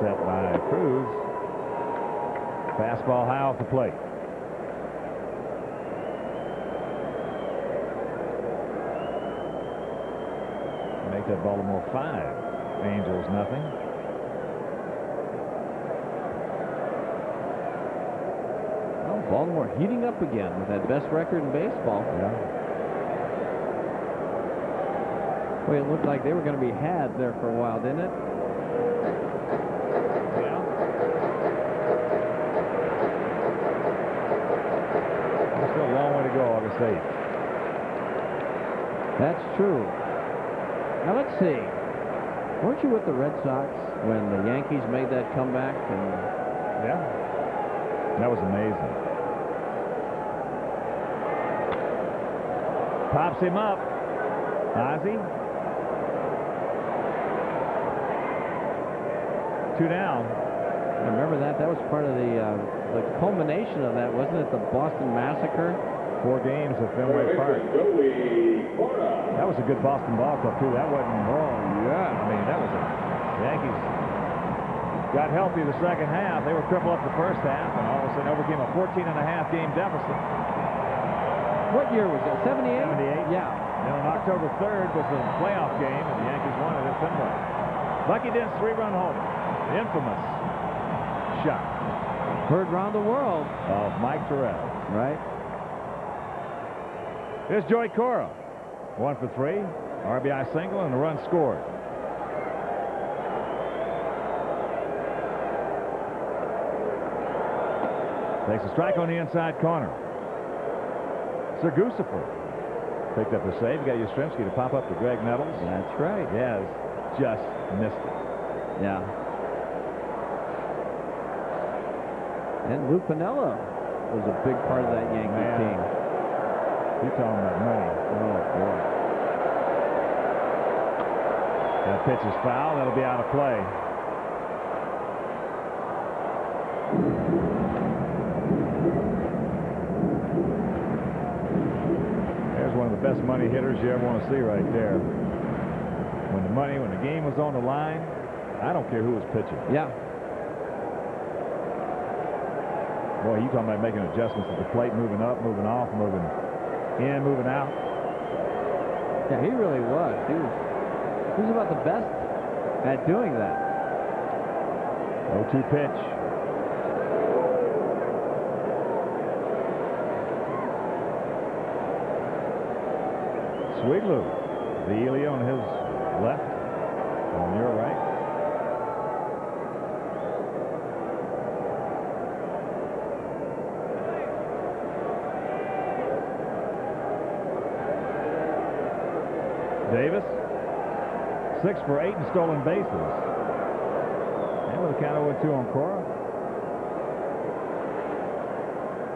Set by Cruz. Fastball high off the plate. Make that Baltimore 5. Angels nothing. Well, Baltimore heating up again with that best record in baseball. Yeah. Boy, it looked like they were going to be had there for a while, didn't it? Still a long way to go, August 8th. That's true. Now let's see. Weren't you with the Red Sox when the Yankees made that comeback? And yeah, that was amazing. Pops him up. Ozzie. 2 down. I remember that. That was part of the culmination of that, wasn't it? The Boston Massacre. 4 games at Fenway Park. That was a good Boston ball club, too. That wasn't, oh, yeah. I mean, that was a Yankees got healthy the second half. They were crippled up the first half, and all of a sudden overcame a 14.5 game deficit. What year was that? 78? 78. Yeah. And on October 3rd was the playoff game, and the Yankees won it at Fenway. Bucky Dent's 3-run homer. The infamous shot. Heard round the world. Of Mike Terrell. Right. Here's Joey Cora. 1 for 3. RBI single and a run scored. Takes a strike on the inside corner. Sir Gusifer picked up the save. You got Yastrzemski to pop up to Greg Nettles. That's right. Yes, just missed it. Yeah. And Lou Piniella was a big part of that Yankee team. You're talking about money. Oh, boy. That pitch is foul. That'll be out of play. There's one of the best money hitters you ever want to see right there. When the game was on the line, I don't care who was pitching. Yeah. Boy, you talking about making adjustments at the plate, moving up, moving off, moving in, moving out. Yeah, he really was. He was about the best at doing that. 0-2 pitch. Sweet Lou. The Ely on his left, on your right. Davis, 6 for 8 in stolen bases. And with a count 0-2 on Cora.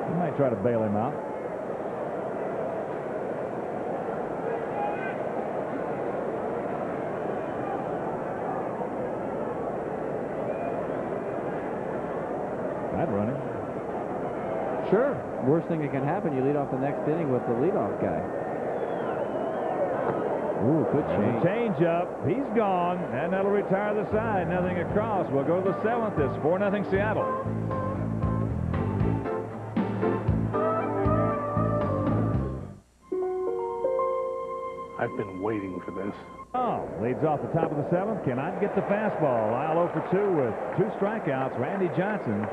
He might try to bail him out. I'd run him. Sure. Worst thing that can happen, you lead off the next inning with the leadoff guy. Ooh, good change. Change up. He's gone. And that'll retire the side. Nothing across. We'll go to the 7th. It's 4-0 Seattle. I've been waiting for this. Oh, leads off the top of the 7th. Cannot get the fastball. Lyle 0 for 2 with 2 strikeouts. Randy Johnson,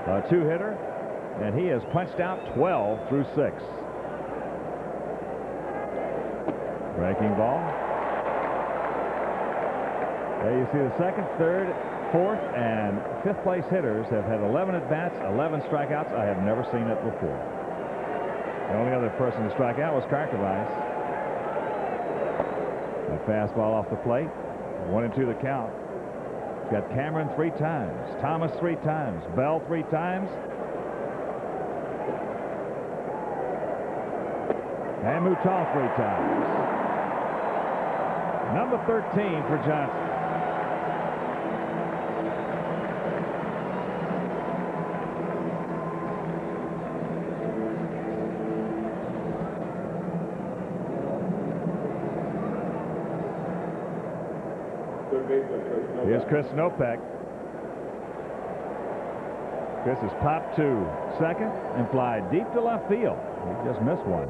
a 2-hitter. And he has punched out 12 through 6. Breaking ball. There you see the 2nd, 3rd, 4th, and 5th place hitters have had 11 at-bats, 11 strikeouts. I have never seen it before. The only other person to strike out was Karkovice. A fastball off the plate. 1-2 the count. Got Cameron 3 times, Thomas 3 times, Bell 3 times. And Mouton 3 times. Number 13 for Johnson. Here's Chris Snopek. Chris has popped to second and fly deep to left field. He just missed one.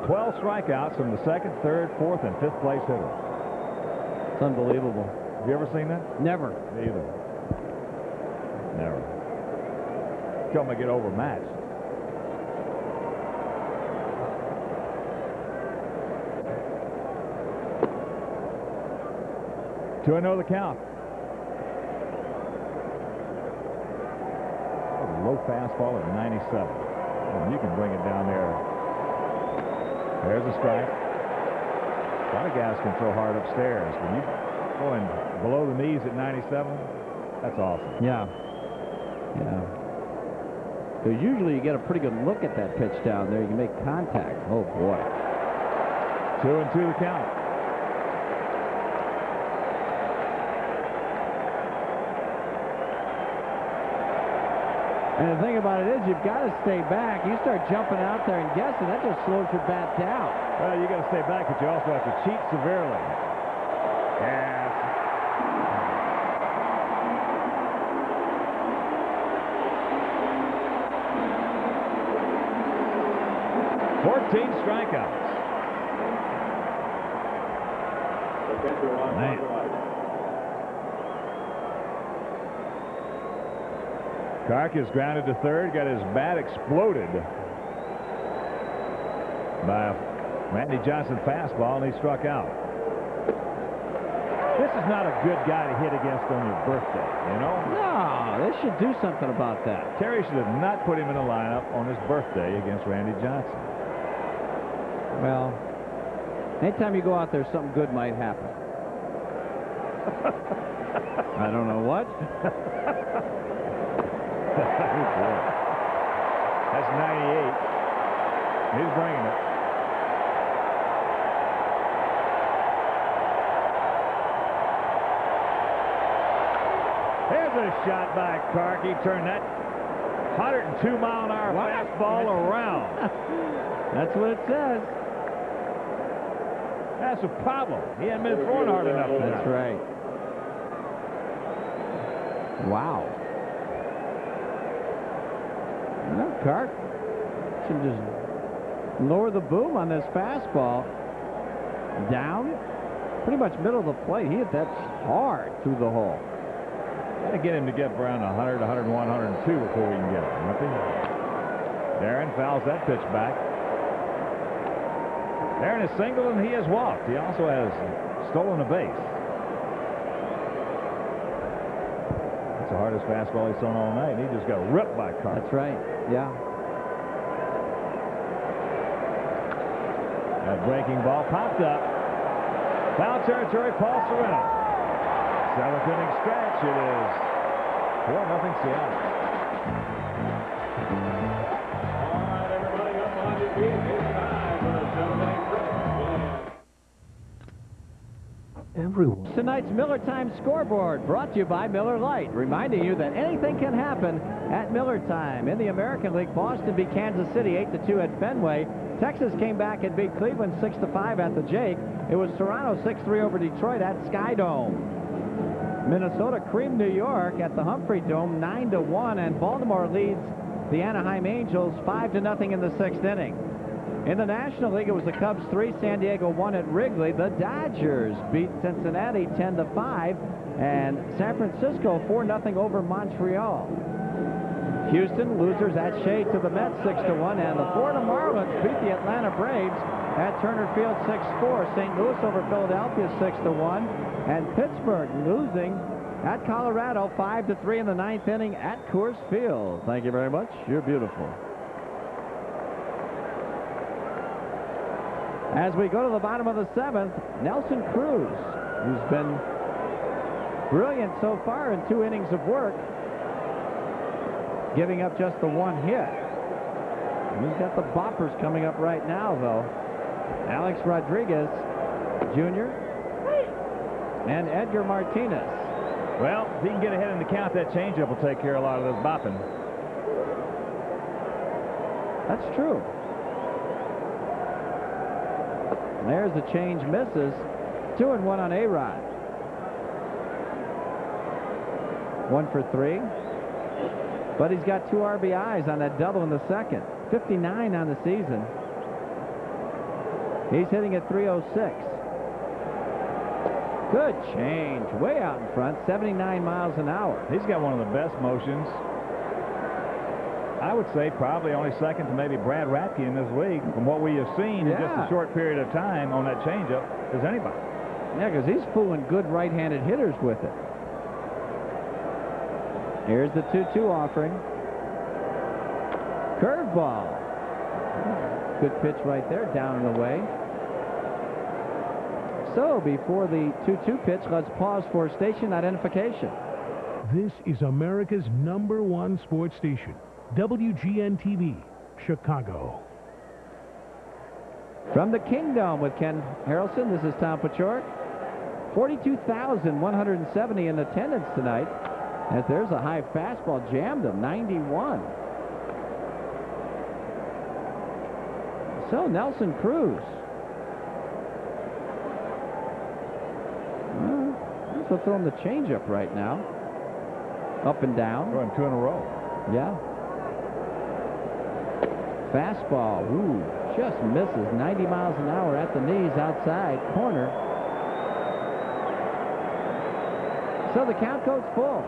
12 strikeouts from the 2nd, 3rd, 4th, and 5th place hitter. It's unbelievable. Have you ever seen that? Never. Me either. Never. Tell them to get overmatched. Two and 0 the count. A low fastball at 97. And you can bring it down there. There's a strike. A lot of guys can throw hard upstairs. When you going below the knees at 97, that's awesome. Yeah. Yeah. Because usually you get a pretty good look at that pitch down there. You can make contact. Oh, boy. 2-2 the count. And the thing about it is, you've got to stay back. You start jumping out there and guessing, that just slows your bat down. Well, you got to stay back, but you also have to cheat severely. Yes. strikeouts. Man. Kark is grounded to third, got his bat exploded by a Randy Johnson fastball, and he struck out. This is not a good guy to hit against on your birthday, you know? No, they should do something about that. Terry should have not put him in the lineup on his birthday against Randy Johnson. Well, anytime you go out there, something good might happen. I don't know what. That's 98. He's bringing it. Here's a shot by Kark. He turned that 102-mile-an-hour fastball around. That's what it says. That's a problem. He hadn't been throwing hard enough. That's right. Wow. Well, Kark should just lower the boom on this fastball. Down. Pretty much middle of the plate. He hit that hard through the hole. Got to get him to get around 100, 101, 102 before we can get him. Darren fouls that pitch back. Darren is singled and he has walked. He also has stolen a base. That's the hardest fastball he's thrown all night, and he just got ripped by Kark. That's right. Yeah. That breaking ball popped up. Foul territory, Paul Sereno. 7th inning stretch. It is 4-0 Seattle. All right, everybody, up on your feet. It's time for the 7th inning. Everyone. Tonight's Miller Time scoreboard brought to you by Miller Lite, reminding you that anything can happen at Miller Time. In the American League, Boston beat Kansas City 8-2 at Fenway. Texas came back and beat Cleveland 6-5 at the Jake. It was Toronto 6-3 over Detroit at Sky Dome. Minnesota creamed New York at the Humphrey Dome 9-1, and Baltimore leads the Anaheim Angels 5-0 in the 6th inning. In the National League, it was the Cubs 3, San Diego 1 at Wrigley. The Dodgers beat Cincinnati 10-5, and San Francisco 4-0 over Montreal. Houston losers at Shea to the Mets 6-1, and the Florida Marlins beat the Atlanta Braves at Turner Field 6-4. St. Louis over Philadelphia 6-1, and Pittsburgh losing at Colorado 5-3 in the 9th inning at Coors Field. Thank you very much. You're beautiful. As we go to the bottom of the 7th, Nelson Cruz, who's been brilliant so far in 2 innings of work, giving up just the 1 hit. He's got the boppers coming up right now, though. Alex Rodriguez Jr. and Edgar Martínez. Well, if he can get ahead in the count, that changeup will take care of a lot of this bopping. That's true. There's the change, misses. 2-1 on A-Rod. 1 for 3. But he's got 2 RBIs on that double in the 2nd. 59 on the season. He's hitting at 306. Good change. Way out in front. 79 miles an hour. He's got one of the best motions. I would say probably only second to maybe Brad Ratke in this league from what we have seen in just a short period of time on that changeup as anybody. Yeah, because he's fooling good right-handed hitters with it. Here's the 2-2 offering. Curveball. Good pitch right there, down and away. So before the 2-2 pitch, let's pause for station identification. This is America's #1 sports station, WGN-TV, Chicago. From the Kingdom with Ken Harrelson, this is Tom Paciorek. 42,170 in attendance tonight, as there's a high fastball, jammed him, 91. So Nelson Cruz. Well, he'll throw him the changeup right now. Up and down. Throwing 2 in a row. Yeah. Fastball. Ooh. Just misses 90 miles an hour at the knees outside corner. So the count goes full.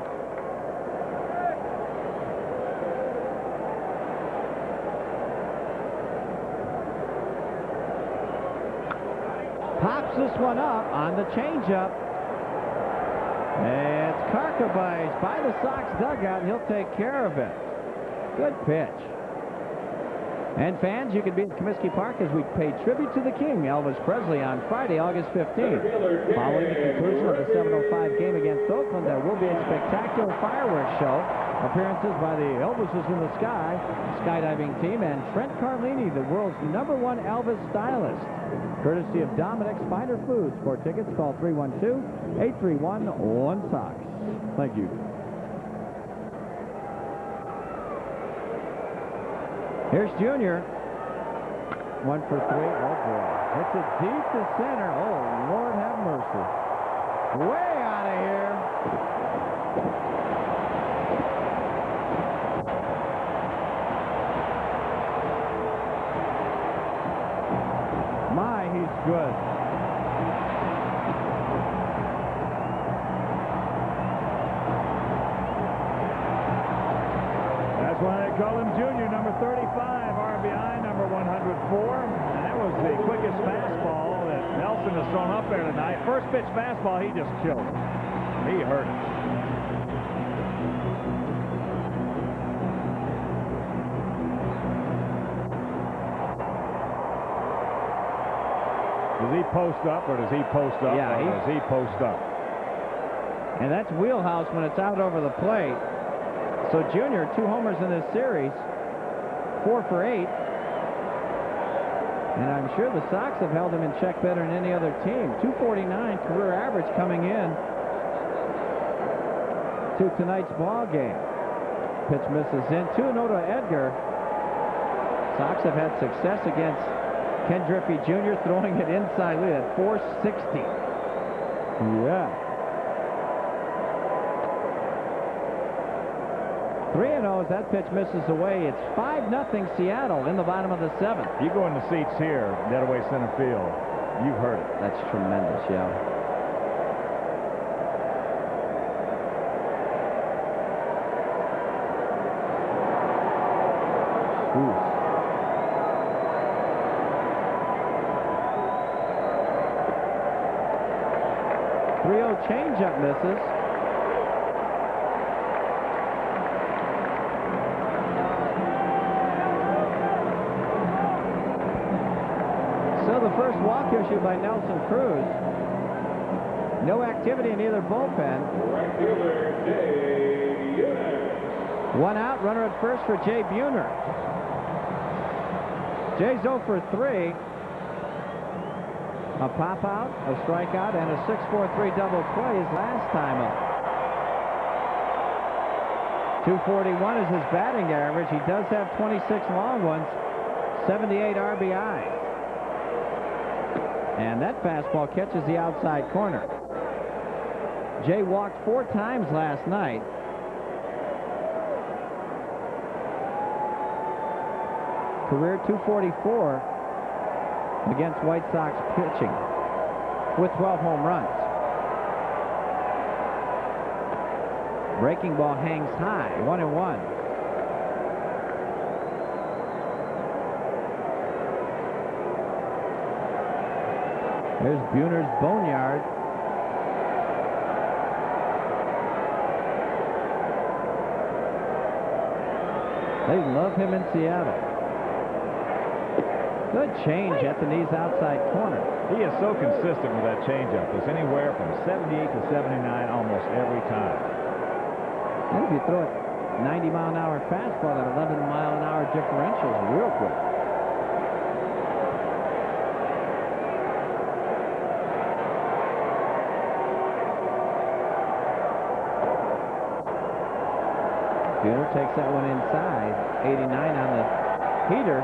Pops this one up on the changeup. It's Karkabais by the Sox dugout, and he'll take care of it. Good pitch. And fans, you can be at Comiskey Park as we pay tribute to the King, Elvis Presley, on Friday, August 15th. Following the conclusion of the 7:05 game against Oakland, there will be a spectacular fireworks show. Appearances by the Elvises in the Sky skydiving team and Trent Carlini, the world's #1 Elvis stylist. Courtesy of Dominic's Finer Foods. For tickets, call 312-831-1SOX. Thank you. Here's Junior. 1 for 3. Oh, boy. Hits it deep to center. Oh, Lord have mercy. Way out of here. My, he's good. That's why they call him Junior, number 35, RBI, number 104. And that was the quickest fastball that Nelson has thrown up there tonight. First pitch fastball, he just killed it. He hurt it. Does he post up or does he post up? Yeah, or does he post up? And that's wheelhouse when it's out over the plate. So Junior, 2 homers in this series, 4 for 8. And I'm sure the Sox have held him in check better than any other team. 249 career average coming in to tonight's ball game. Pitch misses in. 2-0 to Edgar. Sox have had success against Ken Griffey Jr. throwing it inside. Look at that, 460. Yeah. 3-0 as that pitch misses away. It's 5-0 Seattle in the bottom of the 7th. You go in the seats here, dead away center field. You've heard it. That's tremendous, yeah. Ooh. 3-0 changeup misses. So the first walk issue by Nelson Cruz. No activity in either bullpen. Right fielder, Jay Buhner. 1 out, runner at first for Jay Buhner. Jay's 0 for 3. A pop out, a strikeout, and a 6-4-3 double play his last time up. 241 is his batting average. He does have 26 long ones, 78 RBI. And that fastball catches the outside corner. Jay walked 4 times last night. Career 244 against White Sox pitching with 12 home runs. Breaking ball hangs high, 1-1. There's Buhner's Boneyard. They love him in Seattle. Good change at the knees outside corner. He is so consistent with that changeup. It's anywhere from 78 to 79 almost every time. And if you throw it 90-mile-an-hour fastball at 11-mile-an-hour differentials real quick. Buhner takes that one inside. 89 on the heater.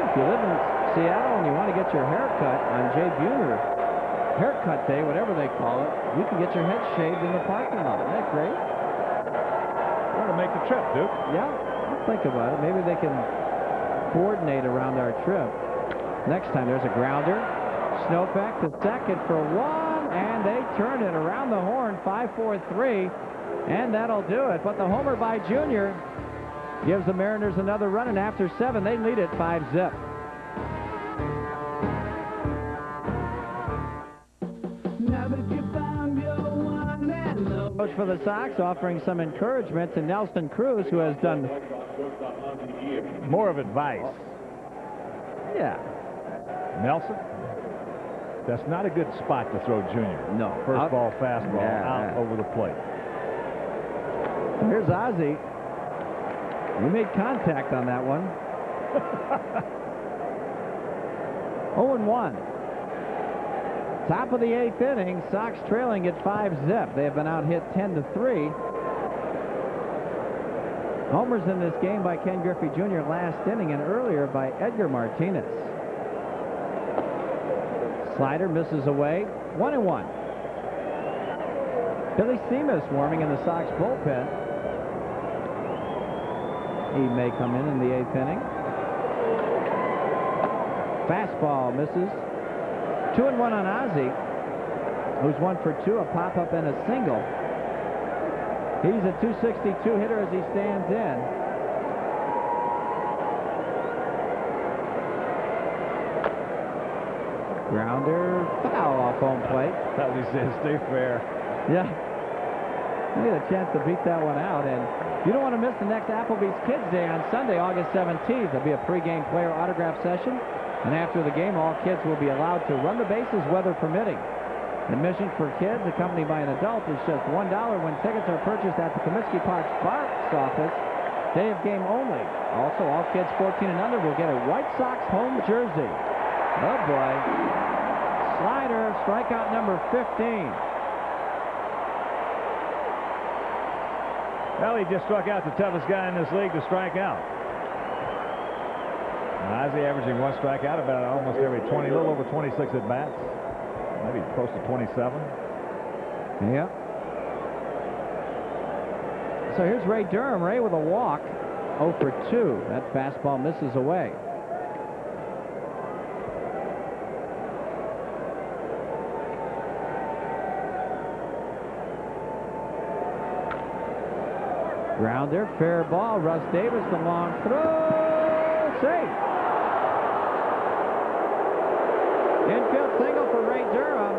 If you live in Seattle and you want to get your hair cut on Jay Buhner haircut day, whatever they call it, you can get your head shaved in the parking lot. Isn't that great? You want to make the trip, Duke? Yeah, I'll think about it. Maybe they can coordinate around our trip. Next time there's a grounder. Snowbeck to second for one, and they turn it around the horn, 5-4-3, and that'll do it. But the homer by Jr. gives the Mariners another run, and after 7, they lead it 5-zip. Coach for the Sox offering some encouragement to Nelson Cruz, who has done more of advice. Yeah. Nelson, that's not a good spot to throw Junior. No. First ball, fastball, out over the plate. Here's Ozzie. We made contact on that one. 0-1. Top of the 8th inning, Sox trailing at 5-zip. They have been out hit 10-3. Homers in this game by Ken Griffey Jr. last inning and earlier by Edgar Martínez. Slider misses away. 1-1. Billy Seamus warming in the Sox bullpen. He may come in the 8th inning. Fastball misses. 2-1 on Ozzie, who's 1 for 2, a pop-up and a single. He's a .262 hitter as he stands in. Grounder, foul off home plate. That was said, stay fair. Yeah. We had a chance to beat that one out, and you don't want to miss the next Applebee's Kids Day on Sunday, August 17th. There'll be a pregame player autograph session. And after the game, all kids will be allowed to run the bases, weather permitting. Admission for kids accompanied by an adult is just $1 when tickets are purchased at the Comiskey Park box office. Day of game only. Also, all kids 14 and under will get a White Sox home jersey. Oh, boy. Slider, strikeout number 15. Well, he just struck out the toughest guy in this league to strike out. Ozzie averaging 1 strikeout about almost every 20, a little over 26 at bats. Maybe close to 27. Yeah. So here's Ray Durham. Ray with a walk. 0 for 2. That fastball misses away. Grounder, fair ball. Russ Davis, the long throw. Safe. Infield single for Ray Durham.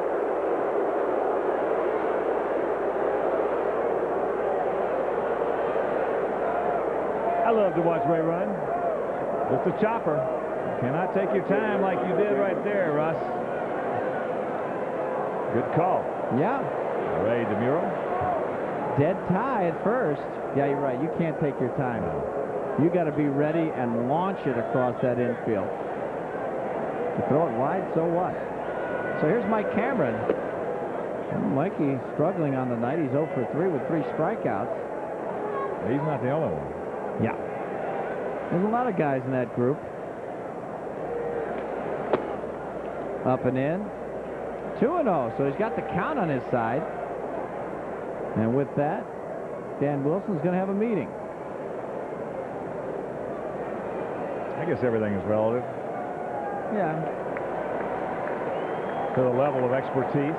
I love to watch Ray run. Just a chopper. You cannot take your time like you did right there, Russ. Good call. Yeah. Ray DeMuro. Dead tie at first. Yeah, you're right. You can't take your time. You got to be ready and launch it across that infield. You throw it wide, so what? So here's Mike Cameron. Mikey struggling on the night. He's 0 for 3 with 3 strikeouts. He's not the only one. Yeah. There's a lot of guys in that group. Up and in. 2-0, so he's got the count on his side. And with that, Dan Wilson's going to have a meeting. I guess everything is relative. Yeah. To the level of expertise.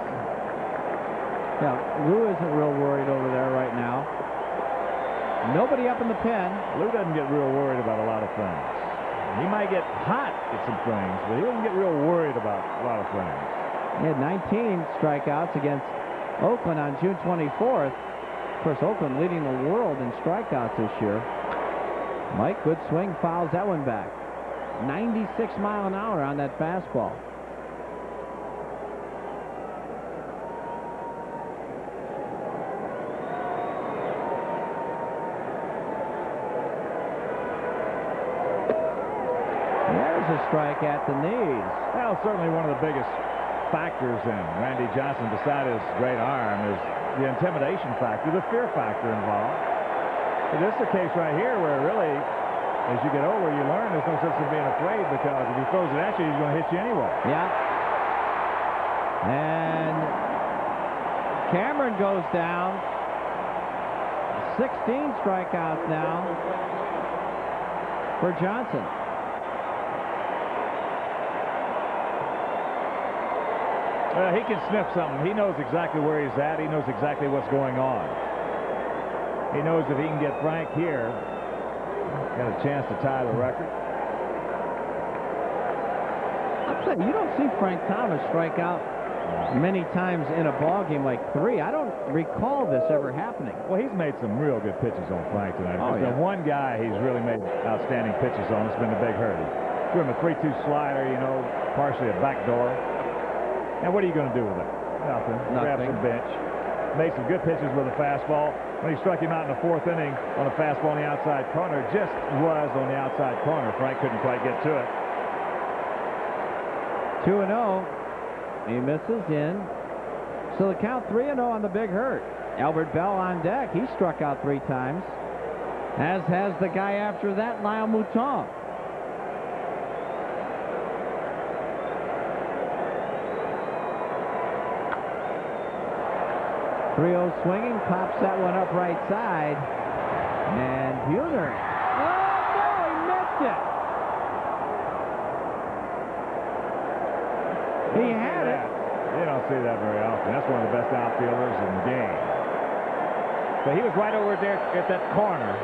Yeah, Lou isn't real worried over there right now. Nobody up in the pen. Lou doesn't get real worried about a lot of things. He might get hot at some things, but he doesn't get real worried about a lot of things. He had 19 strikeouts against Oakland on June 24th. Of course, Oakland leading the world in strikeouts this year. Mike, good swing, fouls that one back. 96 mile an hour on that fastball. There's a strike at the knees. Well, certainly one of the biggest factors in Randy Johnson, beside his great arm, is the intimidation factor, the fear factor involved. But this is a case right here where really, as you get older, you learn there's no sense in being afraid, because if he throws it at you, he's going to hit you anyway. Yeah. And Cameron goes down. 16 strikeouts now for Johnson. He can sniff something. He knows exactly where he's at. He knows exactly what's going on. He knows if he can get Frank here, got a chance to tie the record. I'm saying, you don't see Frank Thomas strike out many times in a ball game like 3. I don't recall this ever happening. Well, he's made some real good pitches on Frank tonight. Oh, There's been one guy he's really made outstanding pitches on. It's been the big Hurdy. Threw him a 3-2 slider, you know, partially a backdoor. And what are you going to do with it? Nothing. Grab some bench. Made some good pitches with a fastball. When he struck him out in the 4th inning on a fastball on the outside corner, just was on the outside corner. Frank couldn't quite get to it. 2-0. He misses in. So the count 3-0 on the big hurt. Albert Bell on deck. He struck out 3 times. As has the guy after that, Lyle Mouton. Trio swinging, pops that one up right side. And Buhner. Oh, no, he missed it. He had it. You don't see that very often. That's one of the best outfielders in the game. But he was right over there at that corner.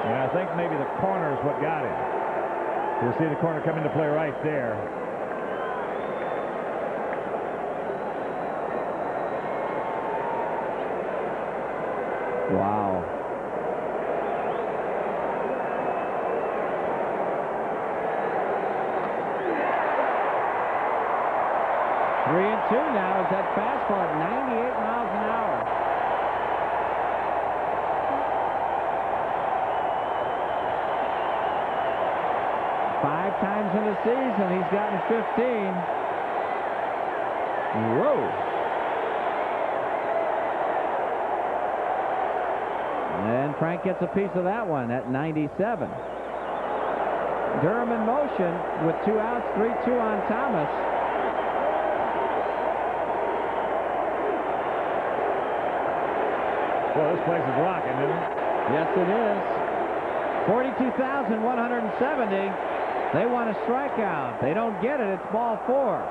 And I think maybe the corner is what got him. You'll see the corner come into play right there. Wow. Three and 2 now is that fastball at 98 miles an hour. Five times in the season, he's gotten 15. Whoa. And Frank gets a piece of that one at 97. Durham in motion with 2 outs, 3-2 on Thomas. Well, this place is rocking, isn't it? Yes, it is. 42,170. They want a strikeout. They don't get it. It's ball 4.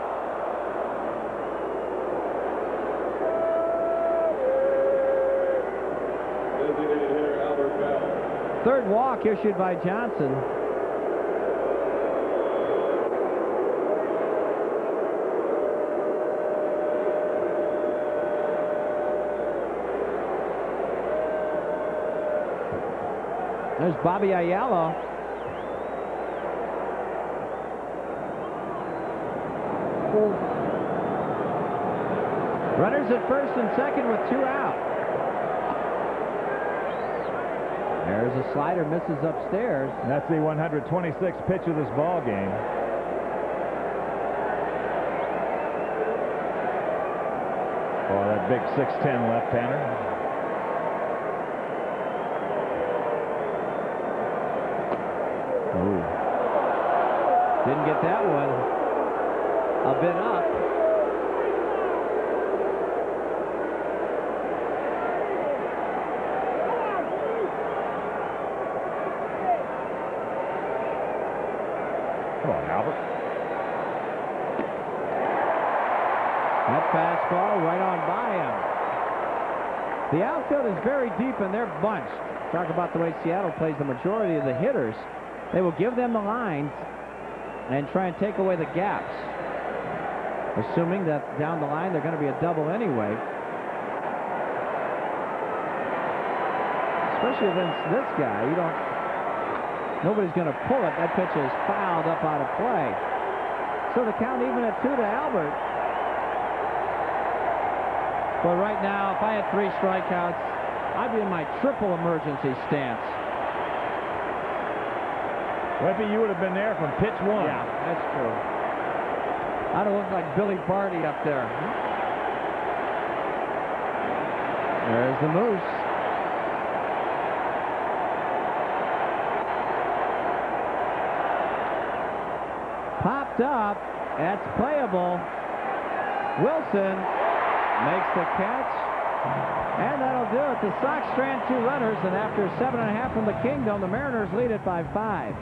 Designated hitter Albert Bell. Third walk issued by Johnson. There's Bobby Ayala. Runners at first and second with 2 out. There's a slider, misses upstairs. And that's the 126th pitch of this ball game. Oh, that big 6'10" left-hander. Ooh. Didn't get that one. A bit up. Come on, Albert. That fastball right on by him. The outfield is very deep and they're bunched. Talk about the way Seattle plays the majority of the hitters. They will give them the lines and try and take away the gaps, assuming that down the line they're going to be a double anyway. Especially against this guy. Nobody's going to pull it. That pitch is fouled up out of play. So the count even at 2 to Albert. But right now, if I had 3 strikeouts, I'd be in my triple emergency stance. Maybe you would have been there from pitch 1. Yeah, that's true. I'd have looked like Billy Barty up there. There's the Moose. Popped up. That's playable. Wilson makes the catch. And that'll do it. The Sox strand 2 runners, and after 7.5 from the Kingdom, the Mariners lead it by 5.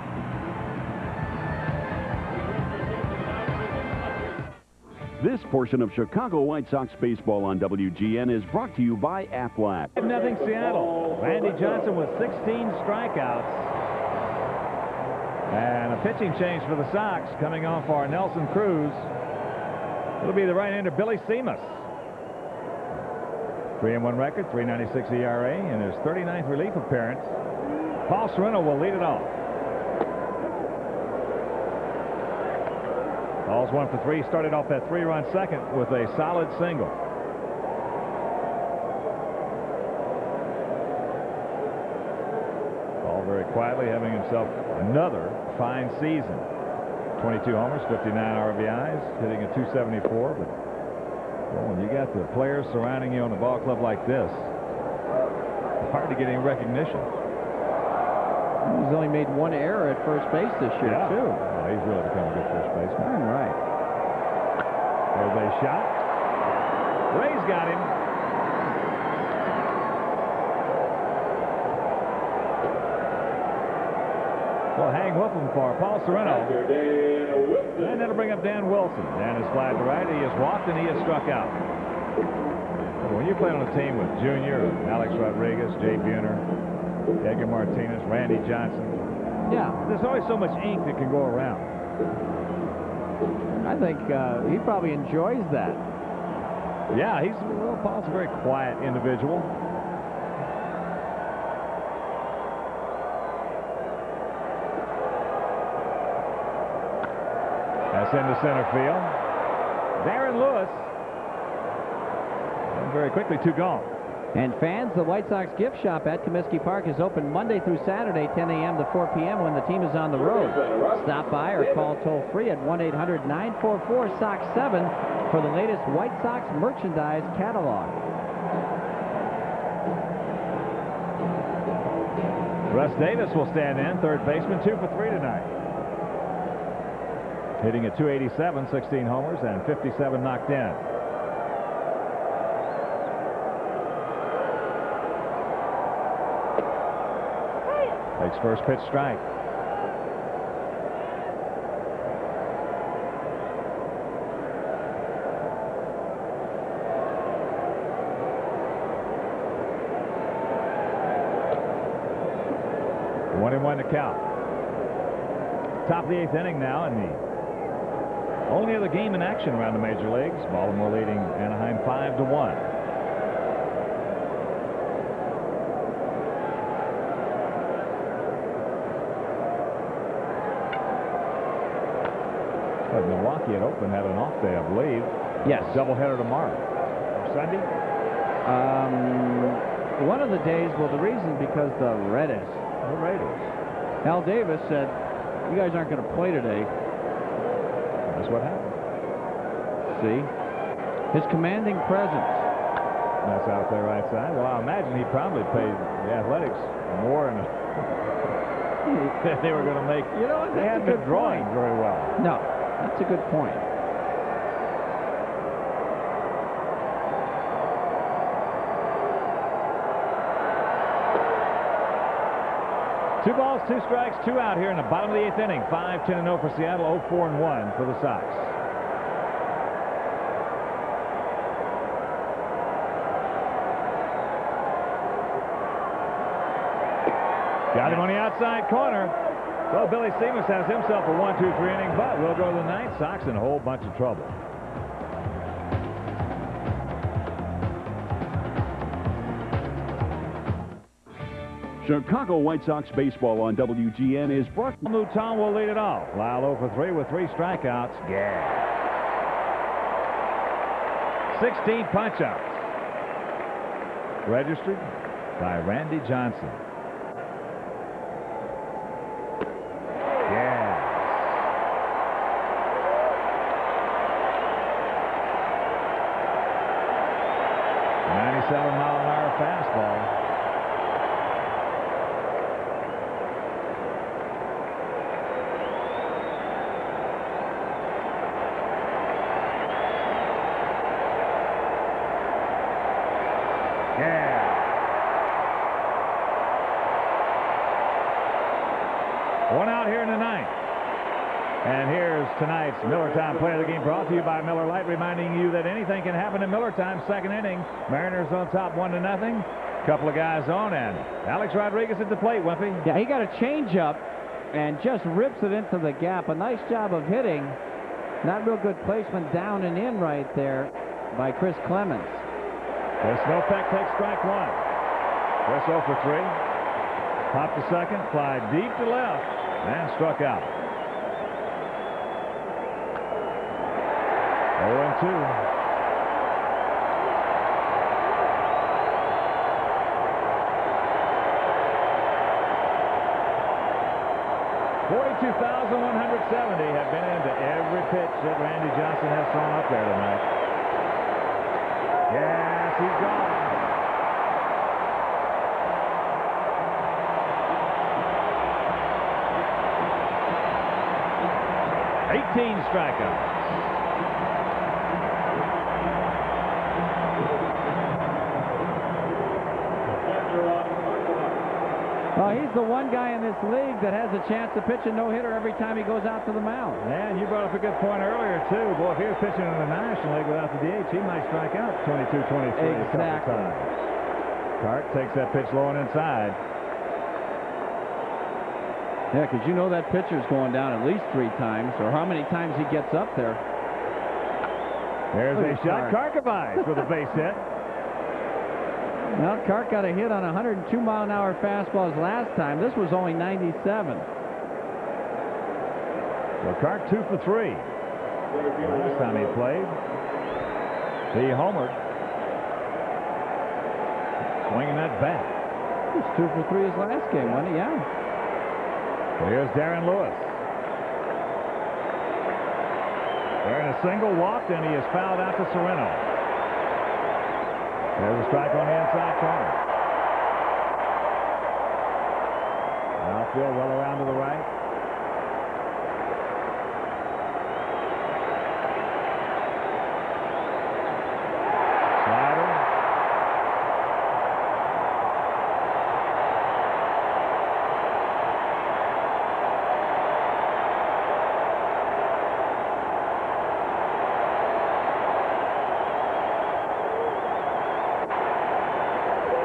This portion of Chicago White Sox baseball on WGN is brought to you by Aflac. 5-0 Seattle. Randy Johnson with 16 strikeouts. And a pitching change for the Sox coming on for Nelson Cruz. It'll be the right-hander Billy Seamus. 3-1 record, 3.96 ERA, and his 39th relief appearance. Paul Sereno will lead it off. Paul's 1 for 3. Started off that 3-run second with a solid single. Paul very quietly having himself another fine season. 22 homers, 59 RBIs, hitting a .274. But well, when you got the players surrounding you on a ball club like this, it's hard to get any recognition. He's only made one error at first base this year, too. Well, he's really become a good first baseman. Darn right. There's a shot. Ray's got him. Well, hang whooping for Paul Sereno. And that'll bring up Dan Wilson. Dan is flat to right. He has walked and he has struck out. Well, when you play on a team with Jr., Alex Rodriguez, Jay Buhner, Edgar Martínez, Randy Johnson. Yeah. There's always so much ink that can go around. I think he probably enjoys that. Yeah, Paul's a very quiet individual. That's into center field. Darren Lewis. And very quickly, 2 gone. And fans, the White Sox gift shop at Comiskey Park is open Monday through Saturday, 10 a.m. to 4 p.m. when the team is on the road. Stop by or call toll-free at 1-800-944-SOX-7 for the latest White Sox merchandise catalog. Russ Davis will stand in, third baseman, 2 for 3 tonight. Hitting at .287, 16 homers, and 57 knocked in. Takes first pitch strike. One and one to count. Top of the 8th inning now, and the only other game in action around the major leagues. Baltimore leading Anaheim 5-1. Milwaukee at Oakland had an off day, I believe. Yes. Doubleheader tomorrow. Sunday? One of the days, well, the reason because the Raiders. Al Davis said, you guys aren't going to play today. That's what happened. See? His commanding presence. That's out there right side. Well, I imagine he probably paid the Athletics more than they were going to make. You know, they hadn't been drawing very well. No. That's a good point. Two balls, 2 strikes, 2 out here in the bottom of the 8th inning. 5-10-0 for Seattle, 0-4-1 for the Sox. Got him on the outside corner. So Billy Seamus has himself a 1-2-3 inning, but we'll go to the 9th. Sox in a whole bunch of trouble. Chicago White Sox baseball on WGN is brought to you. Mouton will lead it off. Lyle 0 for 3 with 3 strikeouts. Yeah. 16 punch-outs. Registered by Randy Johnson. Yeah. .97 mile an hour fastball. Yeah. One out here in the 9th. And here's Here's tonight's Miller Time Player of the Game, brought to you by Miller Lite, reminding you that anything can happen in Miller Time. Second inning, Mariners on top 1-0. Couple of guys on, and Alex Rodriguez at the plate, Wimpy. Yeah, he got a changeup and just rips it into the gap. A nice job of hitting. Not real good placement down and in right there by Chris Clemens. Chris Snowpeck takes strike one. Chris 0 for 3. Popped to second, fly deep to left, and struck out. 0-2. $42,170 have been into every pitch that Randy Johnson has thrown up there tonight. Yes, he's gone. Strikeouts. Well, he's the one guy in this league that has a chance to pitch a no-hitter every time he goes out to the mound. And you brought up a good point earlier, too. Boy, if he was pitching in the National League without the DH, he might strike out 22, 23 exactly. a couple times. Cart takes that pitch low and inside. Yeah, because you know that pitcher's going down at least 3 times, or how many times he gets up there. There's a shot. Karkovice with a base hit. Well, Cart got a hit on 102-mile-an-hour fastballs last time. This was only 97. Well, Cart 2 for 3. Last time he played, he homered. Swinging that bat. He was 2 for 3 his last game, wasn't he? Yeah. Here's Darren Lewis. Darren a single walked, and he is fouled out to Sereno. There's a strike on the inside corner. Outfield well around to the right. Slider.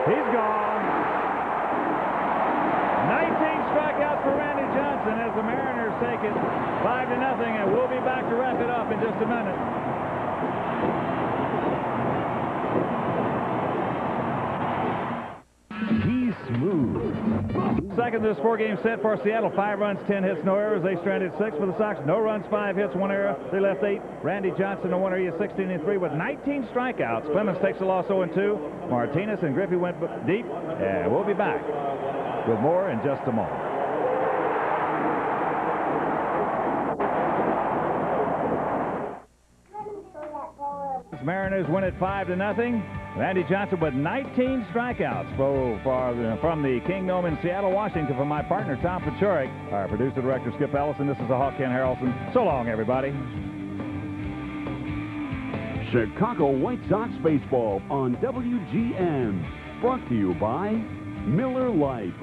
He's gone. 19 strikeouts for Randy Johnson as the Mariners take it 5-0, and we'll be back to wrap it up in just a minute. He's smooth. Second to this 4-game set for Seattle. 5 runs, 10 hits, no errors. They stranded 6 for the Sox. No runs, 5 hits, 1 error. They left 8. Randy Johnson, a winner. He is 16-3 with 19 strikeouts. Clemens takes the loss 0-2. Martínez and Griffey went deep. And we'll be back with more in just a moment. Mariners win it 5-0. Randy Johnson with 19 strikeouts from the Kingdome in Seattle, Washington. For my partner, Tom Paciorek, our producer, director, Skip Ellison, this is the Hawk Ken Harrelson. So long, everybody. Chicago White Sox baseball on WGN. Brought to you by Miller Lite.